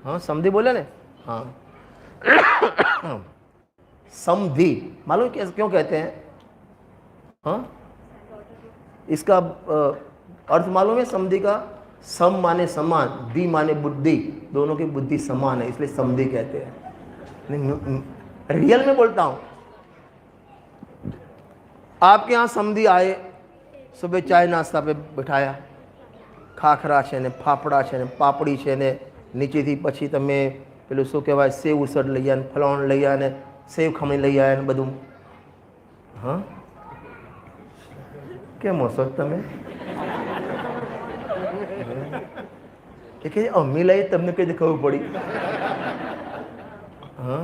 हाँ समधी बोले ने, हाँ समधि मालूम क्यों कहते हैं? हाँ, इसका अर्थ मालूम है समधि का? सम माने समान, दी माने बुद्धि, दोनों की बुद्धि समान है, इसलिए समधि कहते हैं। नहीं, रियल में बोलता हूं। आपके यहाँ समधि आए, सुबह चाय नाश्ता पे बिठाया, ખાખરા છે ને ફાફડા છે ને પાપડી છે ને નીચેથી પછી તમે પેલું શું કહેવાય સેવ ઉસળ લઈ આવ્યા ને ફલાણ લઈ આવ્યા ને સેવ ખમણી લઈ આવ્યા ને બધું. હા, કેમ હશો તમે? એ કે અમ્મી લઈ તમને કઈ ખબર પડી? હા,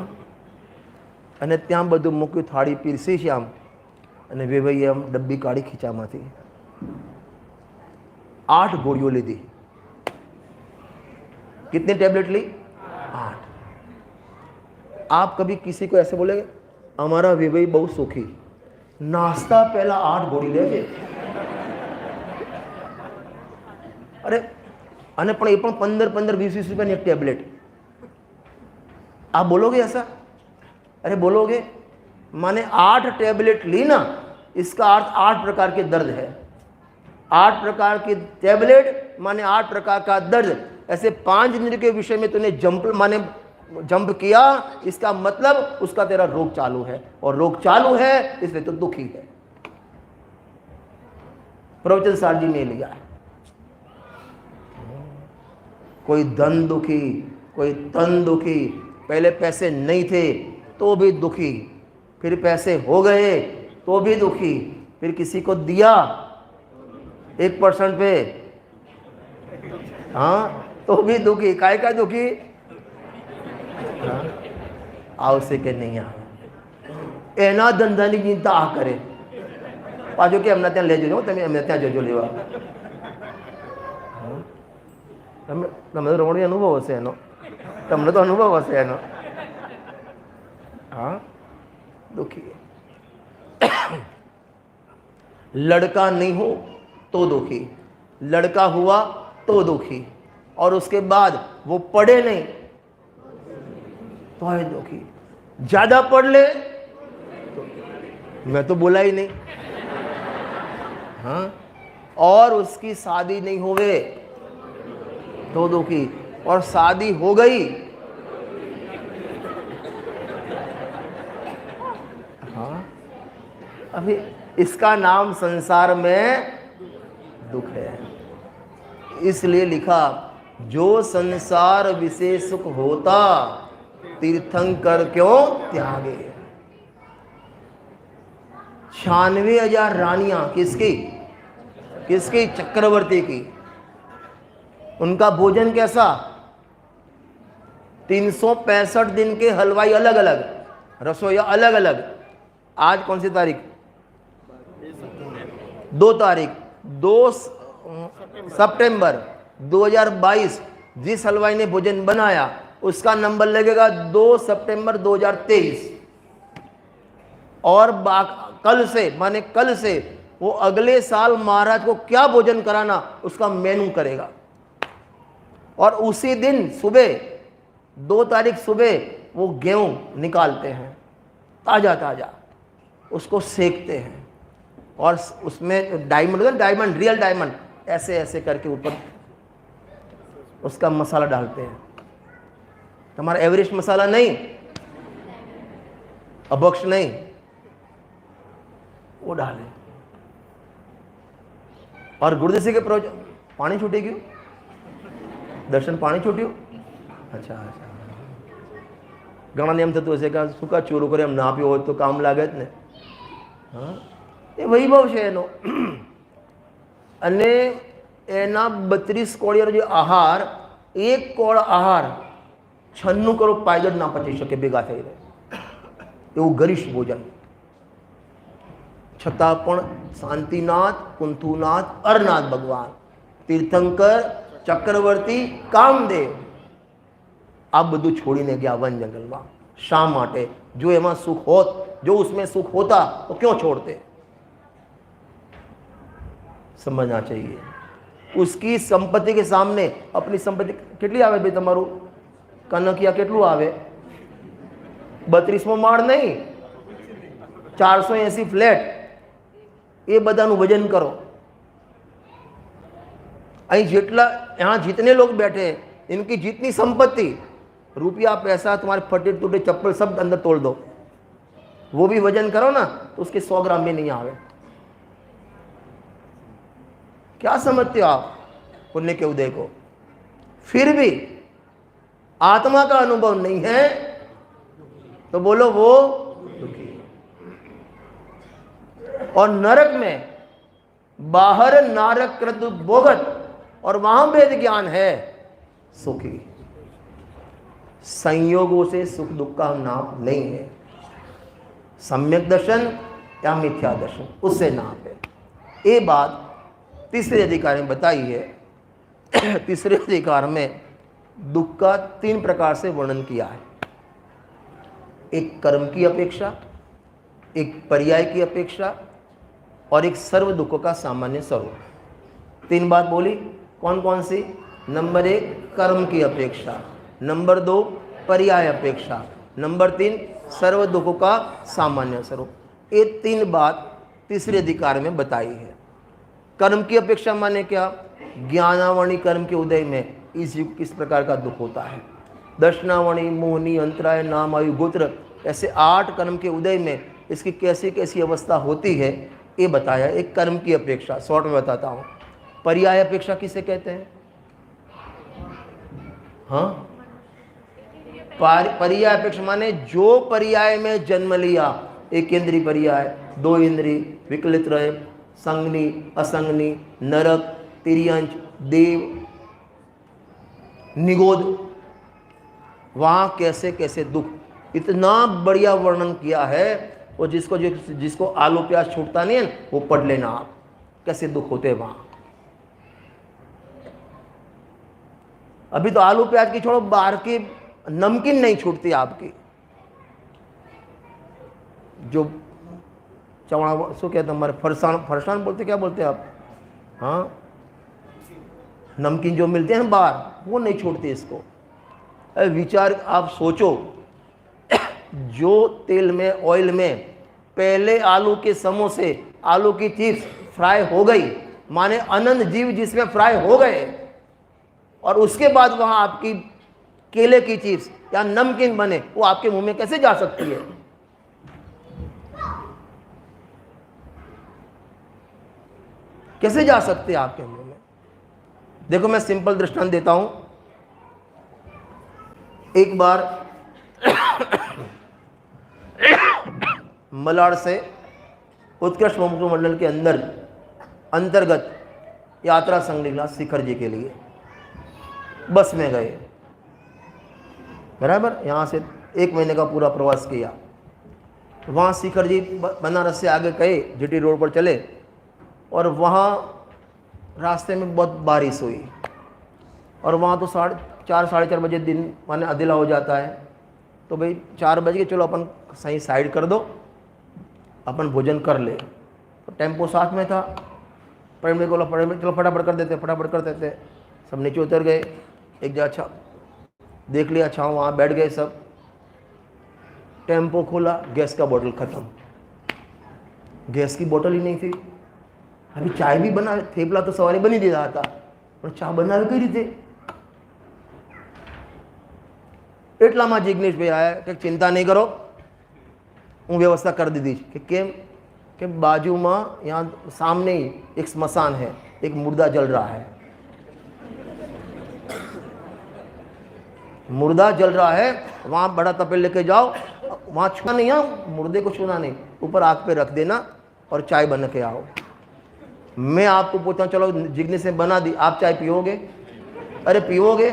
અને ત્યાં બધું મૂક્યું, થાળી પીરસી છે આમ, અને વેવાઈએ આમ ડબ્બી કાઢી ખીચામાંથી, 8 गोलियों ली थी। कितनी टैबलेट ली? 8। आप कभी किसी को ऐसे बोलेंगे हमारा विवेक बहुत सुखी, नाश्ता पहला 8 गोली ले? अरे अने पण 15-15, 20-20 रुपया एक टैबलेट, आप बोलोगे ऐसा? अरे बोलोगे? माने 8 टैबलेट ली ना, इसका अर्थ 8 प्रकार के दर्द है। 8 प्रकार की टैबलेट माने 8 प्रकार का दर्द। ऐसे 5 दिन के विषय में तूने जंप किया, इसका मतलब उसका तेरा रोग चालू है, और रोग चालू है इसलिए तो दुखी है। प्रवचन सार जी ने लिया, कोई धन दुखी, कोई तन दुखी, पहले पैसे नहीं थे तो भी दुखी, फिर पैसे हो गए तो भी दुखी, फिर किसी को दिया 1% पे, हाँ, तो भी दुखी। काय का दुखी? आवश्य के नहीं આવે એના ધંધાની ચિંતા આ કરે, પાછો કે એમના ત્યાં લેજો, તમે એમને ત્યાં જજો લેવા. તમને તો રમણીય અનુભવ હશે એનો, તમને તો અનુભવ હશે એનો. हाँ, दुखी लड़का नहीं हो तो दुखी, लड़का हुआ तो दुखी, और उसके बाद वो पढ़े नहीं तो है दुखी, ज्यादा पढ़ ले तो, मैं तो बोला ही नहीं, हाँ, और उसकी शादी नहीं होवे तो दुखी, और शादी हो गई, हाँ, अभी इसका नाम संसार में दुख है। इसलिए लिखा, जो संसार विषय सुख होता तीर्थंकर क्यों त्यागे। 96,000 रानियां किसकी? किसकी? चक्रवर्ती की। उनका भोजन कैसा? 365 दिन के हलवाई अलग अलग, रसोईया अलग अलग। आज कौन सी तारीख? 2 तारीख, 2 सितंबर 2022। जिस हलवाई ने भोजन बनाया उसका नंबर लगेगा 2 सितंबर 2023। और कल से, माने कल से वो अगले साल महाराज को क्या भोजन कराना उसका मेनू करेगा। और उसी दिन सुबह 2 तारीख सुबह वो गेहूं निकालते हैं ताजा ताजा, उसको सेकते हैं, और उसमें डायमंड, डायमंड, रियल डायमंड, ऐसे ऐसे करके ऊपर उसका मसाला डालते हैं। तुम्हारा एवरेस्ट मसाला नहीं, अभक्ष नहीं, वो डाले। और गुरुदेसी के प्रोजेक्ट पानी छूटे क्यों? दर्शन पानी छूट्યું? अच्छा अच्छा, ઘણાને એમ થતું હશે કે શું કા ચોરું કરે, એમ ના આપ્યો હોય તો કામ લાગે જ ને. હા, એ વૈભવ છે એનો. અને એના 32 કોળિયાનો જે આહાર, 1 કોળ આહાર 96 કરોડ પાયદળ ના પચી શકે ભેગા થઈને, એવું ગરિષ્ઠ ભોજન. છતાં પણ શાંતિનાથ, કુંથુનાથ, અરનાથ ભગવાન, તીર્થંકર, ચક્રવર્તી, કામદેવ આ બધું છોડીને ગયા વન જંગલમાં. શા માટે? જો એમાં સુખ હોત, જો उसमें सुख होता तो क्यों छोड़ते? समझना चाहिए. उसकी संपत्ति के सामने अपनी संपत्ति કેટલી આવે ભાઈ? તમારું કનકિયા કેટલું આવે? 32મો માળ નહીં, 480 ફ્લેટ એ બધાનું વજન કરો. અહીં જેટલા यहाँ जितने लोग बैठे हैं इनकी जितनी संपत्ति रुपया पैसा तुम्हारे फटे टूटे चप्पल सब अंदर तोड़ दो, वो भी वजन करो ना तो उसके 100 ग्राम में नहीं आवे. क्या समझते हो आप पुण्य के उदय को? फिर भी आत्मा का अनुभव नहीं है तो बोलो वो दुखी. और नरक में बाहर नारक कृत भोगत और वहां वेद ज्ञान है सुखी. संयोगों से सुख दुख का नाप नहीं है. सम्यक दर्शन या मिथ्या दर्शन उससे नाप है. ये बात तीसरे अधिकार में बताई है. तीसरे अधिकार में दुख का 3 प्रकार से वर्णन किया है. एक कर्म की अपेक्षा, एक पर्याय की अपेक्षा और एक सर्व दुखों का सामान्य स्वरूप. 3 बात बोली. कौन कौन सी? नंबर 1 कर्म की अपेक्षा, नंबर 2 पर्याय अपेक्षा, नंबर 3 सर्व दुखों का सामान्य स्वरूप. ये 3 बात तीसरे अधिकार में बताई है. कर्म की अपेक्षा माने क्या? ज्ञानावणी कर्म के उदय में इस युग किस प्रकार का दुख होता है. दर्शनावणी, मोहनी, अंतराय, नाम, आयु, गोत्र ऐसे 8 कर्म के उदय में इसकी कैसी कैसी अवस्था होती है ये बताया. एक कर्म की अपेक्षा शॉर्ट में बताता हूँ. पर्याय अपेक्षा किसे कहते हैं? हाँ, पर्याय अपेक्षा माने जो पर्याय में जन्म लिया. एक इंद्रिय पर्याय, 2 इंद्रिय, विकलित रहे, संगनी, असंगनी, नरक, तिर्यंच, देव, निगोद, वहां कैसे कैसे दुख. इतना बढ़िया वर्णन किया है. और जिसको आलू प्याज छूटता नहीं है वो पढ़ लेना आप, कैसे दुख होते हैं वहां. अभी तो आलू प्याज की छोड़ो, बाहर की नमकीन नहीं छूटती आपकी. जो चवड़ा शो कहते हमारे फरसान बोलते, क्या बोलते हैं आप? हाँ, नमकीन जो मिलते हैं बाहर वो नहीं छूटती इसको. विचार आप सोचो, जो तेल में ऑयल में पहले आलू के समोसे, आलू की चिप्स फ्राई हो गई, माने अनंत जीव जिसमें फ्राई हो गए, और उसके बाद वहां आपकी केले की चिप्स या नमकीन बने, वो आपके मुंह में कैसे जा सकती है? कैसे जा सकते हैं आपके मुंह में? देखो मैं सिंपल दृष्टांत देता हूं. एक बार मलाड से उत्कृष्ट मुमुक्षु मंडल के अंतर्गत यात्रा संघ निकला शिखर जी के लिए. बस में गए, बराबर. यहाँ से 1 महीने का पूरा प्रवास किया. वहाँ शिखर जी बनारस से आगे गए, जीटी रोड पर चले, और वहाँ रास्ते में बहुत बारिश हुई. और वहाँ तो 4 साढ़े 4 बजे दिन माने अंधेरा हो जाता है. तो भाई 4 बज के चलो अपन सही साइड कर दो, अपन भोजन कर ले. तो टेम्पो साथ में था. पर मेरे को चलो फटाफट कर देते. सब नीचे उतर गए. एक जगह अच्छा देख लिया, अच्छा वहाँ बैठ गए सब. टेम्पो खोला, गैस का बोतल खत्म. गैस की बोतल ही नहीं थी. अभी चाय भी बना, थेपला तो सवारी बनी दे रहा था, पर चाय बनावे कई રીતે? એટલામાં જિગ્નેશભાઈ આયા કે ચિંતા નહીં કરો, હું વ્યવસ્થા કરી દીધી છે. કે કેમ? કે બાજુમાં यहाँ सामने ही एक स्मशान है, एक मुर्दा जल रहा है. मुर्दा जल रहा है, वहाँ बड़ा तपेल लेके जाओ, वहाँ छूना नहीं, यहाँ मुर्दे को छूना नहीं, ऊपर आग पे रख देना और चाय बना के आओ. मैं आपको पूछता हूँ, चलो जिग्नेश ने बना दी, आप चाय पियोगे? अरे पियोगे?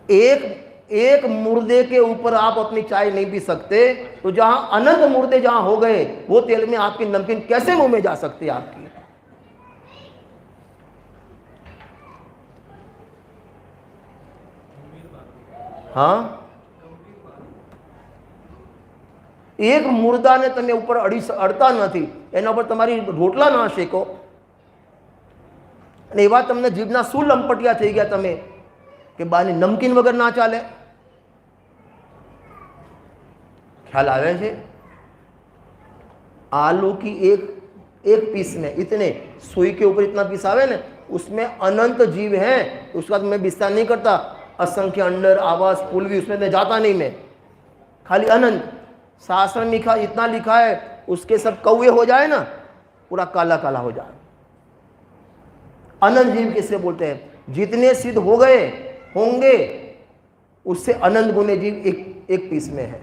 एक मुर्दे के ऊपर आप अपनी चाय नहीं पी सकते, तो जहां अनंत मुर्दे जहां हो गए, वो तेल में आपकी नमकीन कैसे मुंह में जा सकती है आपकी? हाँ, एक मुर्दा ने तमे ऊपर अड़ता नहीं, एना पर तमारी रोटला ना शेको, एवा तमने जीभना शू लंपटिया थई गया तमे कि बानी नमकीन वगर ना चाले. ख्याल आवे छे? आलू की एक पीस में इतने, सुई के ऊपर इतना पीस आवे ना, उसमें अनंत जीव हैं। उसका तो मैं विस्तार नहीं करता, असंख्य अंडर आवास पुल भी उसमें जाता नहीं मैं, खाली अनंत। शास्त्र में इतना लिखा है, उसके सब कौवे हो जाए ना, पूरा काला काला हो जाए। अनंत जीव किससे बोलते हैं? जितने सिद्ध हो गए होंगे, उससे अनंत गुने जीव एक पीस में है।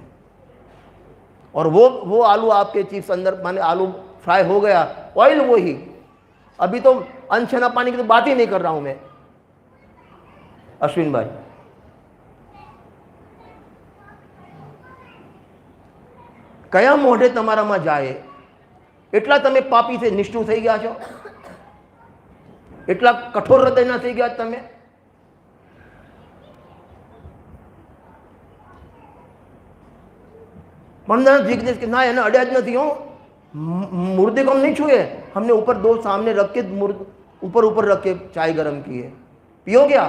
और वो आलू आपके चिप्स अंदर, माने आलू फ्राई हो गया, ऑयल वो ही। अभी तो अनछना पानी की तो बात ही नहीं कर रहा हूं मैं। अश्विन भाई, कया मोઢે તમારામાં જાય? એટલા તમે પાપી થઈ નિષ્ઠુર થઈ ગયા છો? એટલા કઠોર હૃદયના થઈ ગયા તમે? પણ જીગ્નેશ કે ના, એને અડ્યા જ નથી હો, मुर्दे को हम नहीं छुए, हमने ऊपर दो सामने रख के ऊपर रख के चाय गर्म की है, पियो क्या?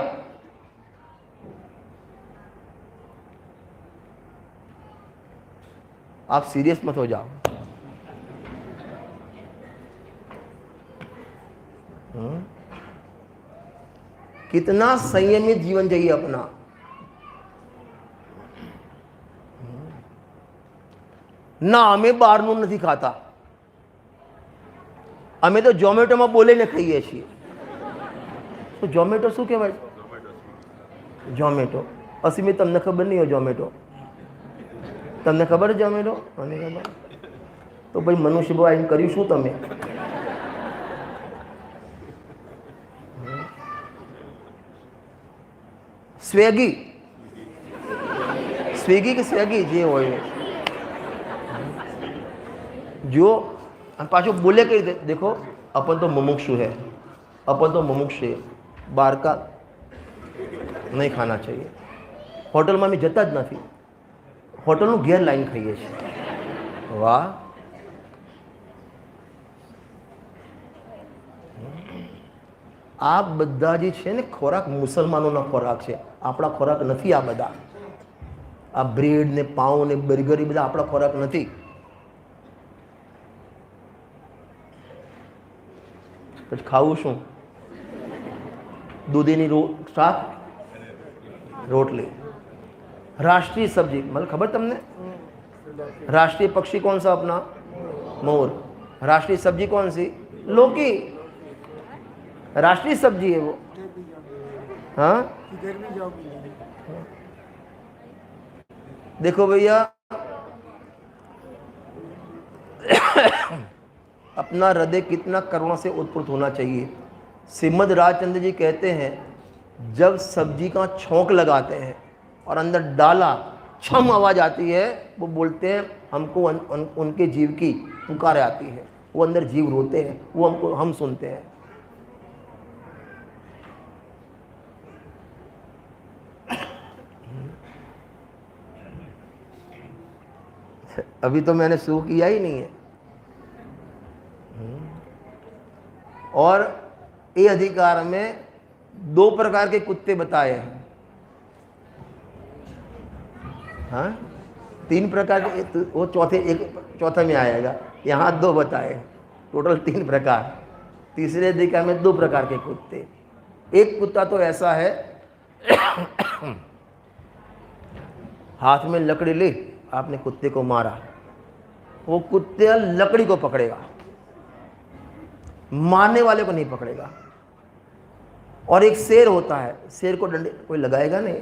आप सीरियस मत हो जाओ। कितना संयमित जीवन चाहिए अपना। ना हमें બહારનું નથી ખાતા, અમે તો ઝોમેટોમાં બોલીને ખાઈએ છીએ। તો ઝોમેટો શું કહેવાય? ઝોમેટો અસીમિત તમને ખબર નહીં હોય ઝોમેટો? તમને ખબર છે ઝોમેટો? મને ખબર। તો ભાઈ મનુષ્ય ભાઈ આવીને કર્યું શું તમે? સ્વિગી કે સ્વેગી જે હોય, जो पाछो बोले कई देखो, अपन तो मुमुक्षु है, अपन तो मुमुक्षु है, बाहर का नहीं खाना चाहिए। होटल में जता ज नहीं, होटल घेर लाइन खाइए छे। वाह, आ बधा जे छे ने खोराक मुसलमानों खोराक है, आपड़ा खोराक नहीं। आ बधा आ ब्रेड ने पाव ने बर्गर ए बधा आपड़ा खोराक नहीं। खाऊ शू? दूधीनी शाक रोटली। राष्ट्रीय सब्जी मतलब खबर तमने? राष्ट्रीय पक्षी कौन सा अपना? मोर। राष्ट्रीय सब्जी कौन सी? लौकी। राष्ट्रीय सब्जी है वो। हाँ, देखो भैया, अपना हृदय कितना करुणा से उत्पुत होना चाहिए। श्रीमद राजचंद्र जी कहते हैं, जब सब्जी का छौंक लगाते हैं और अंदर डाला छम आवाज आती है, वो बोलते हैं हमको उनके जीव की पुकार आती है। वो अंदर जीव रोते हैं, वो हम सुनते हैं। अभी तो मैंने शुरू किया ही नहीं है। और ये अधिकार में 2 प्रकार के कुत्ते बताए हैं। हाँ, 3 प्रकार के, वो चौथे में आएगा। यहाँ 2 बताए, टोटल 3 प्रकार। तीसरे अधिकार में 2 प्रकार के कुत्ते। एक कुत्ता तो ऐसा है, हाथ में लकड़ी ली, आपने कुत्ते को मारा, वो कुत्ते लकड़ी को पकड़ेगा, मारने वाले को नहीं पकड़ेगा। और एक शेर होता है, शेर को डंडे कोई लगाएगा नहीं,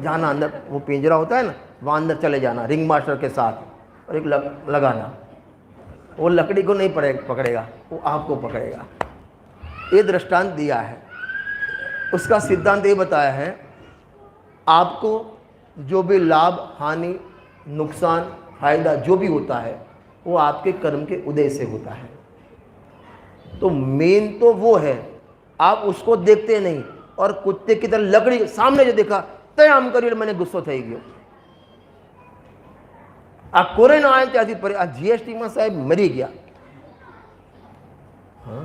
जाना अंदर, वो पिंजरा होता है ना, वहाँ अंदर चले जाना रिंग मास्टर के साथ, और एक लगाना, वो लकड़ी को नहीं पकड़ेगा, वो आपको पकड़ेगा। ये दृष्टांत दिया है। उसका सिद्धांत ये बताया है, आपको जो भी लाभ हानि नुकसान फायदा जो भी होता है, वो आपके कर्म के उदय से होता है। तो मेन तो वो है, आप उसको देखते नहीं। और कुत्ते की तरह लकड़ी सामने जो देखा तय आम करिए, मैंने गुस्सो થઈ ગયો। આ કોરોના આવ્યો ત્યાંથી પર આ જીએસટી માં સાહેબ મરી ગયા। હા,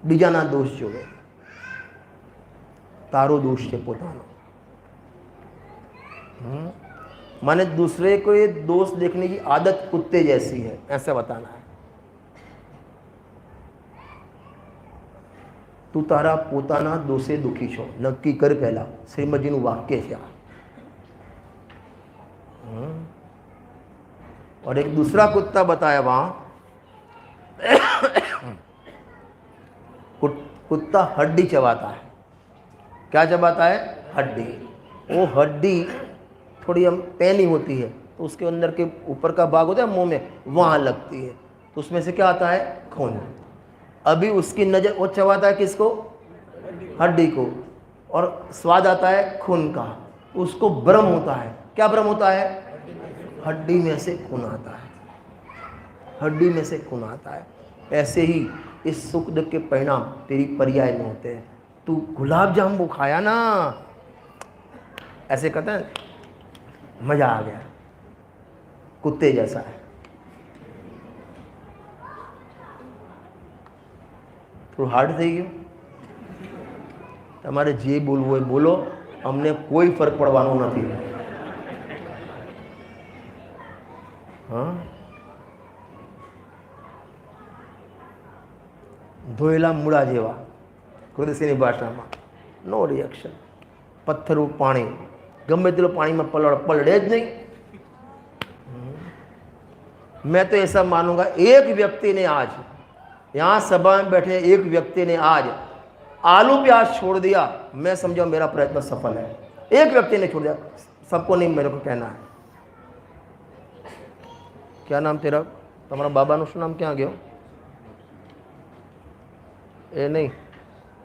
બીજાના દોષ જોવે, તારો દોષ છે પોતાનો। माने दूसरे को ये दोष देखने की आदत कुत्ते जैसी है, ऐसा बताना है। તું તારા પોતાના દોષે દુઃખી છો, નક્કી કર પહેલા, શ્રીમદજીનું વાક્ય છે આ। और एक दूसरा कुत्ता बताया वहां, कुत्ता हड्डी चबाता है। क्या चबाता है? हड्डी। वो हड्डी थोड़ी हम पैनी होती है तो उसके अंदर के ऊपर का भाग होता है मुंह में, वहाँ लगती है तो उसमें से क्या आता है? खून। अभी उसकी नज़र, वो चबाता है किसको? हड्डी को, और स्वाद आता है खून का, उसको भ्रम होता है। क्या भ्रम होता है? हड्डी में से खून आता है, हड्डी में से खून आता है। ऐसे ही इस सुख दुख के परिणाम तेरी पर्याय में होते हैं। तू गुलाब जामुन खाया ना, ऐसे कहते हैं, मजा आ गया, कुत्ते जैसा है। થોડું હાર્ડ થઈ ગયું? તમારે જે બોલવું હોય બોલો, અમને કોઈ ફરક પડવાનો નથી। હા, ધોયેલા મૂળા જેવા, કુદરતીની ભાષામાં, નો રિએક્શન। પથ્થરું પાણી, ગમે તેટલું પાણીમાં પલળે જ નહીં। मैं तो ऐसा मानूंगा, एक व्यक्ति ने आज यहाँ सभा में बैठे एक व्यक्ति ने आज आलू प्याज छोड़ दिया, मैं समझा मेरा प्रयत्न सफल है। एक व्यक्ति ने छोड़ दिया, सबको नहीं, मेरे को कहना है। क्या नाम तेरा? तुम्हारा बाबा નું શું નામ? ક્યાં ગયો? એ નહીં,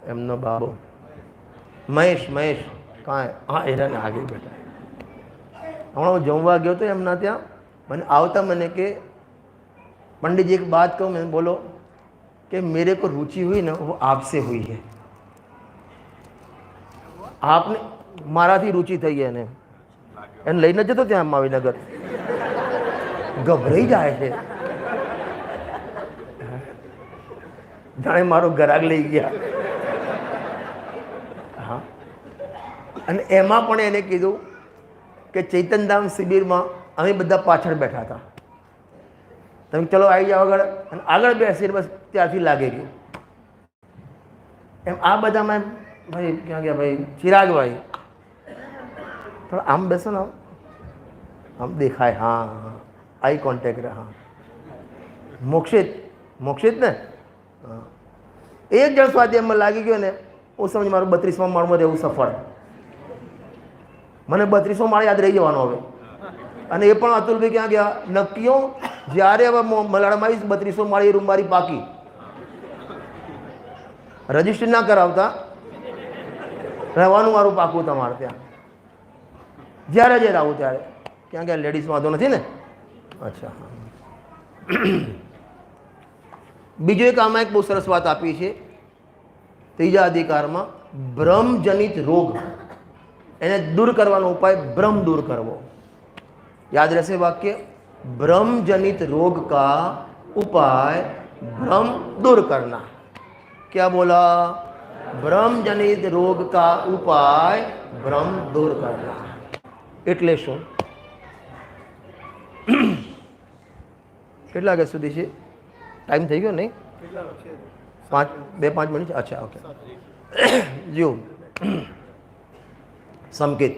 એમનો બાબો મહેશ, મહેશ કાં? હા, એરાને આગે બેઠા। હમણાં હું જમવા ગયો તો એમના ત્યાં, मैंने आवता मैंने के पंडित जी एक बात कहूँ, मैंने बोलो कि मेरे को रुचि हुई ना वो आपसे हुई है। आपने माराथी रुचि थी है ने एन लईने जतो त्या मावीनगर गभराई जाए छे, जाने मारो गराग लई गया। हाँ, અને એમાં પણ એને કીધું કે ચૈતનધામ શિબિરમાં અમે બધા પાછળ બેઠા હતા, તમે ચલો આવી જાઓ આગળ, અને આગળ બેસીને બસ ત્યાંથી લાગી ગયું એમ। આ બધામાં ભાઈ ક્યાં ગયા? ભાઈ ચિરાગભાઈ, થોડા આમ બેસો ને, આમ દેખાય, હા હા, આઈ કોન્ટેક્ટ રહે, હા, મોક્ષિત, મોક્ષિત ને? હા, એક જણ સ્વાધ્યાયમાં લાગી ગયો ને, હું સમજ મારું 32મા માળમાં રહેવું સફળ। મને 32મો માળ યાદ રહી જવાનો હવે। અને એ પણ અતુલભાઈ ક્યાં ગયા? નક્કીઓ, જ્યારે હવે મલાડમાં આવીશ 32મો માળી રૂમ મારી પાકી, રજીસ્ટર ના કરાવતા, રહેવાનું મારું પાકું તમારે ત્યાં, જ્યારે જ્યારે આવું ત્યારે। ક્યાં ગયા? લેડીઝ વાંધો નથી ને? અચ્છા, બીજો એક આમાં એક બહુ સરસ વાત આપી છે ત્રીજા અધિકારમાં, ભ્રમજનિત રોગ એને દૂર કરવાનો ઉપાય ભ્રમ दूर करवो। याद रहे वाक्य, भ्रमजनित रोग का उपाय भ्रम दूर करना। क्या बोला? भ्रमजनित रोग का उपाय भ्रम दूर करना। એટલે શું? કેટલા વાગ્યા સુધી છે? ટાઈમ થઈ ગયો નહીં? 2-5 મિનિટ? અચ્છા, ઓકે। જો સંકેત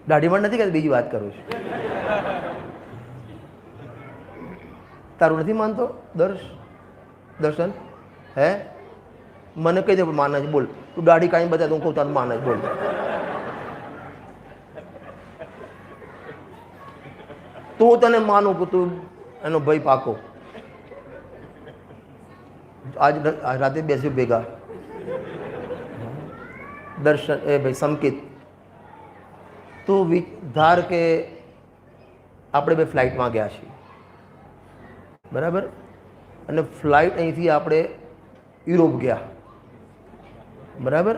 દાઢીમાં નથી કહેતી, બીજી વાત કરું છું। તારું નથી માનતો દર્શન? હે? મને કહી દે માને છે, બોલ। તું દાઢી કાંઈ બતા, હું કહું તારું માને છે, બોલ। તો હું તને માનું કે તું એનો ભય પાકો। આજ રાતે બેસ્યું ભેગા। દર્શન એ ભાઈ સંકેત, તું ધાર કે આપણે બે ફ્લાઇટમાં ગયા છીએ, બરાબર? અને ફ્લાઇટ અહીંથી આપણે યુરોપ ગયા, બરાબર?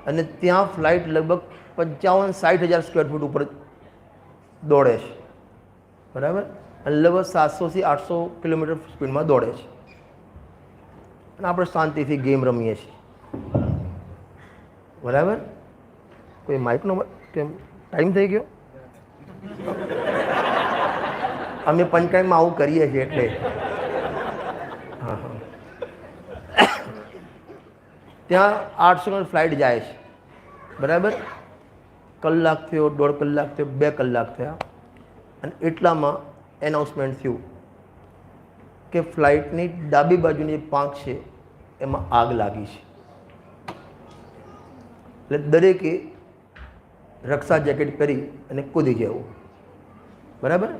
અને ત્યાં ફ્લાઇટ લગભગ 55-60 હજાર સ્ક્વેર ફૂટ ઉપર દોડે છે, બરાબર? અને લગભગ 700થી 800 કિલોમીટર સ્પીડમાં દોડે છે, અને આપણે શાંતિથી ગેમ રમીએ છીએ, બરાબર? કોઈ માઇકનો કેમ ટાઈમ થઈ ગયો? અમે પંચાયતમાં આવું કરીએ છીએ એટલે. હા હા. ત્યાં 800 ફ્લાઇટ જાય છે, બરાબર. કલાક થયો, 1.5 કલાક થયો, 2 કલાક થયા, અને એટલામાં એનાઉન્સમેન્ટ થયું કે ફ્લાઇટની ડાબી બાજુની પાંખ છે એમાં આગ લાગી છે. એટલે દરેકે રક્ષા જેકેટ પહેરી અને કૂદી જવું, બરાબર.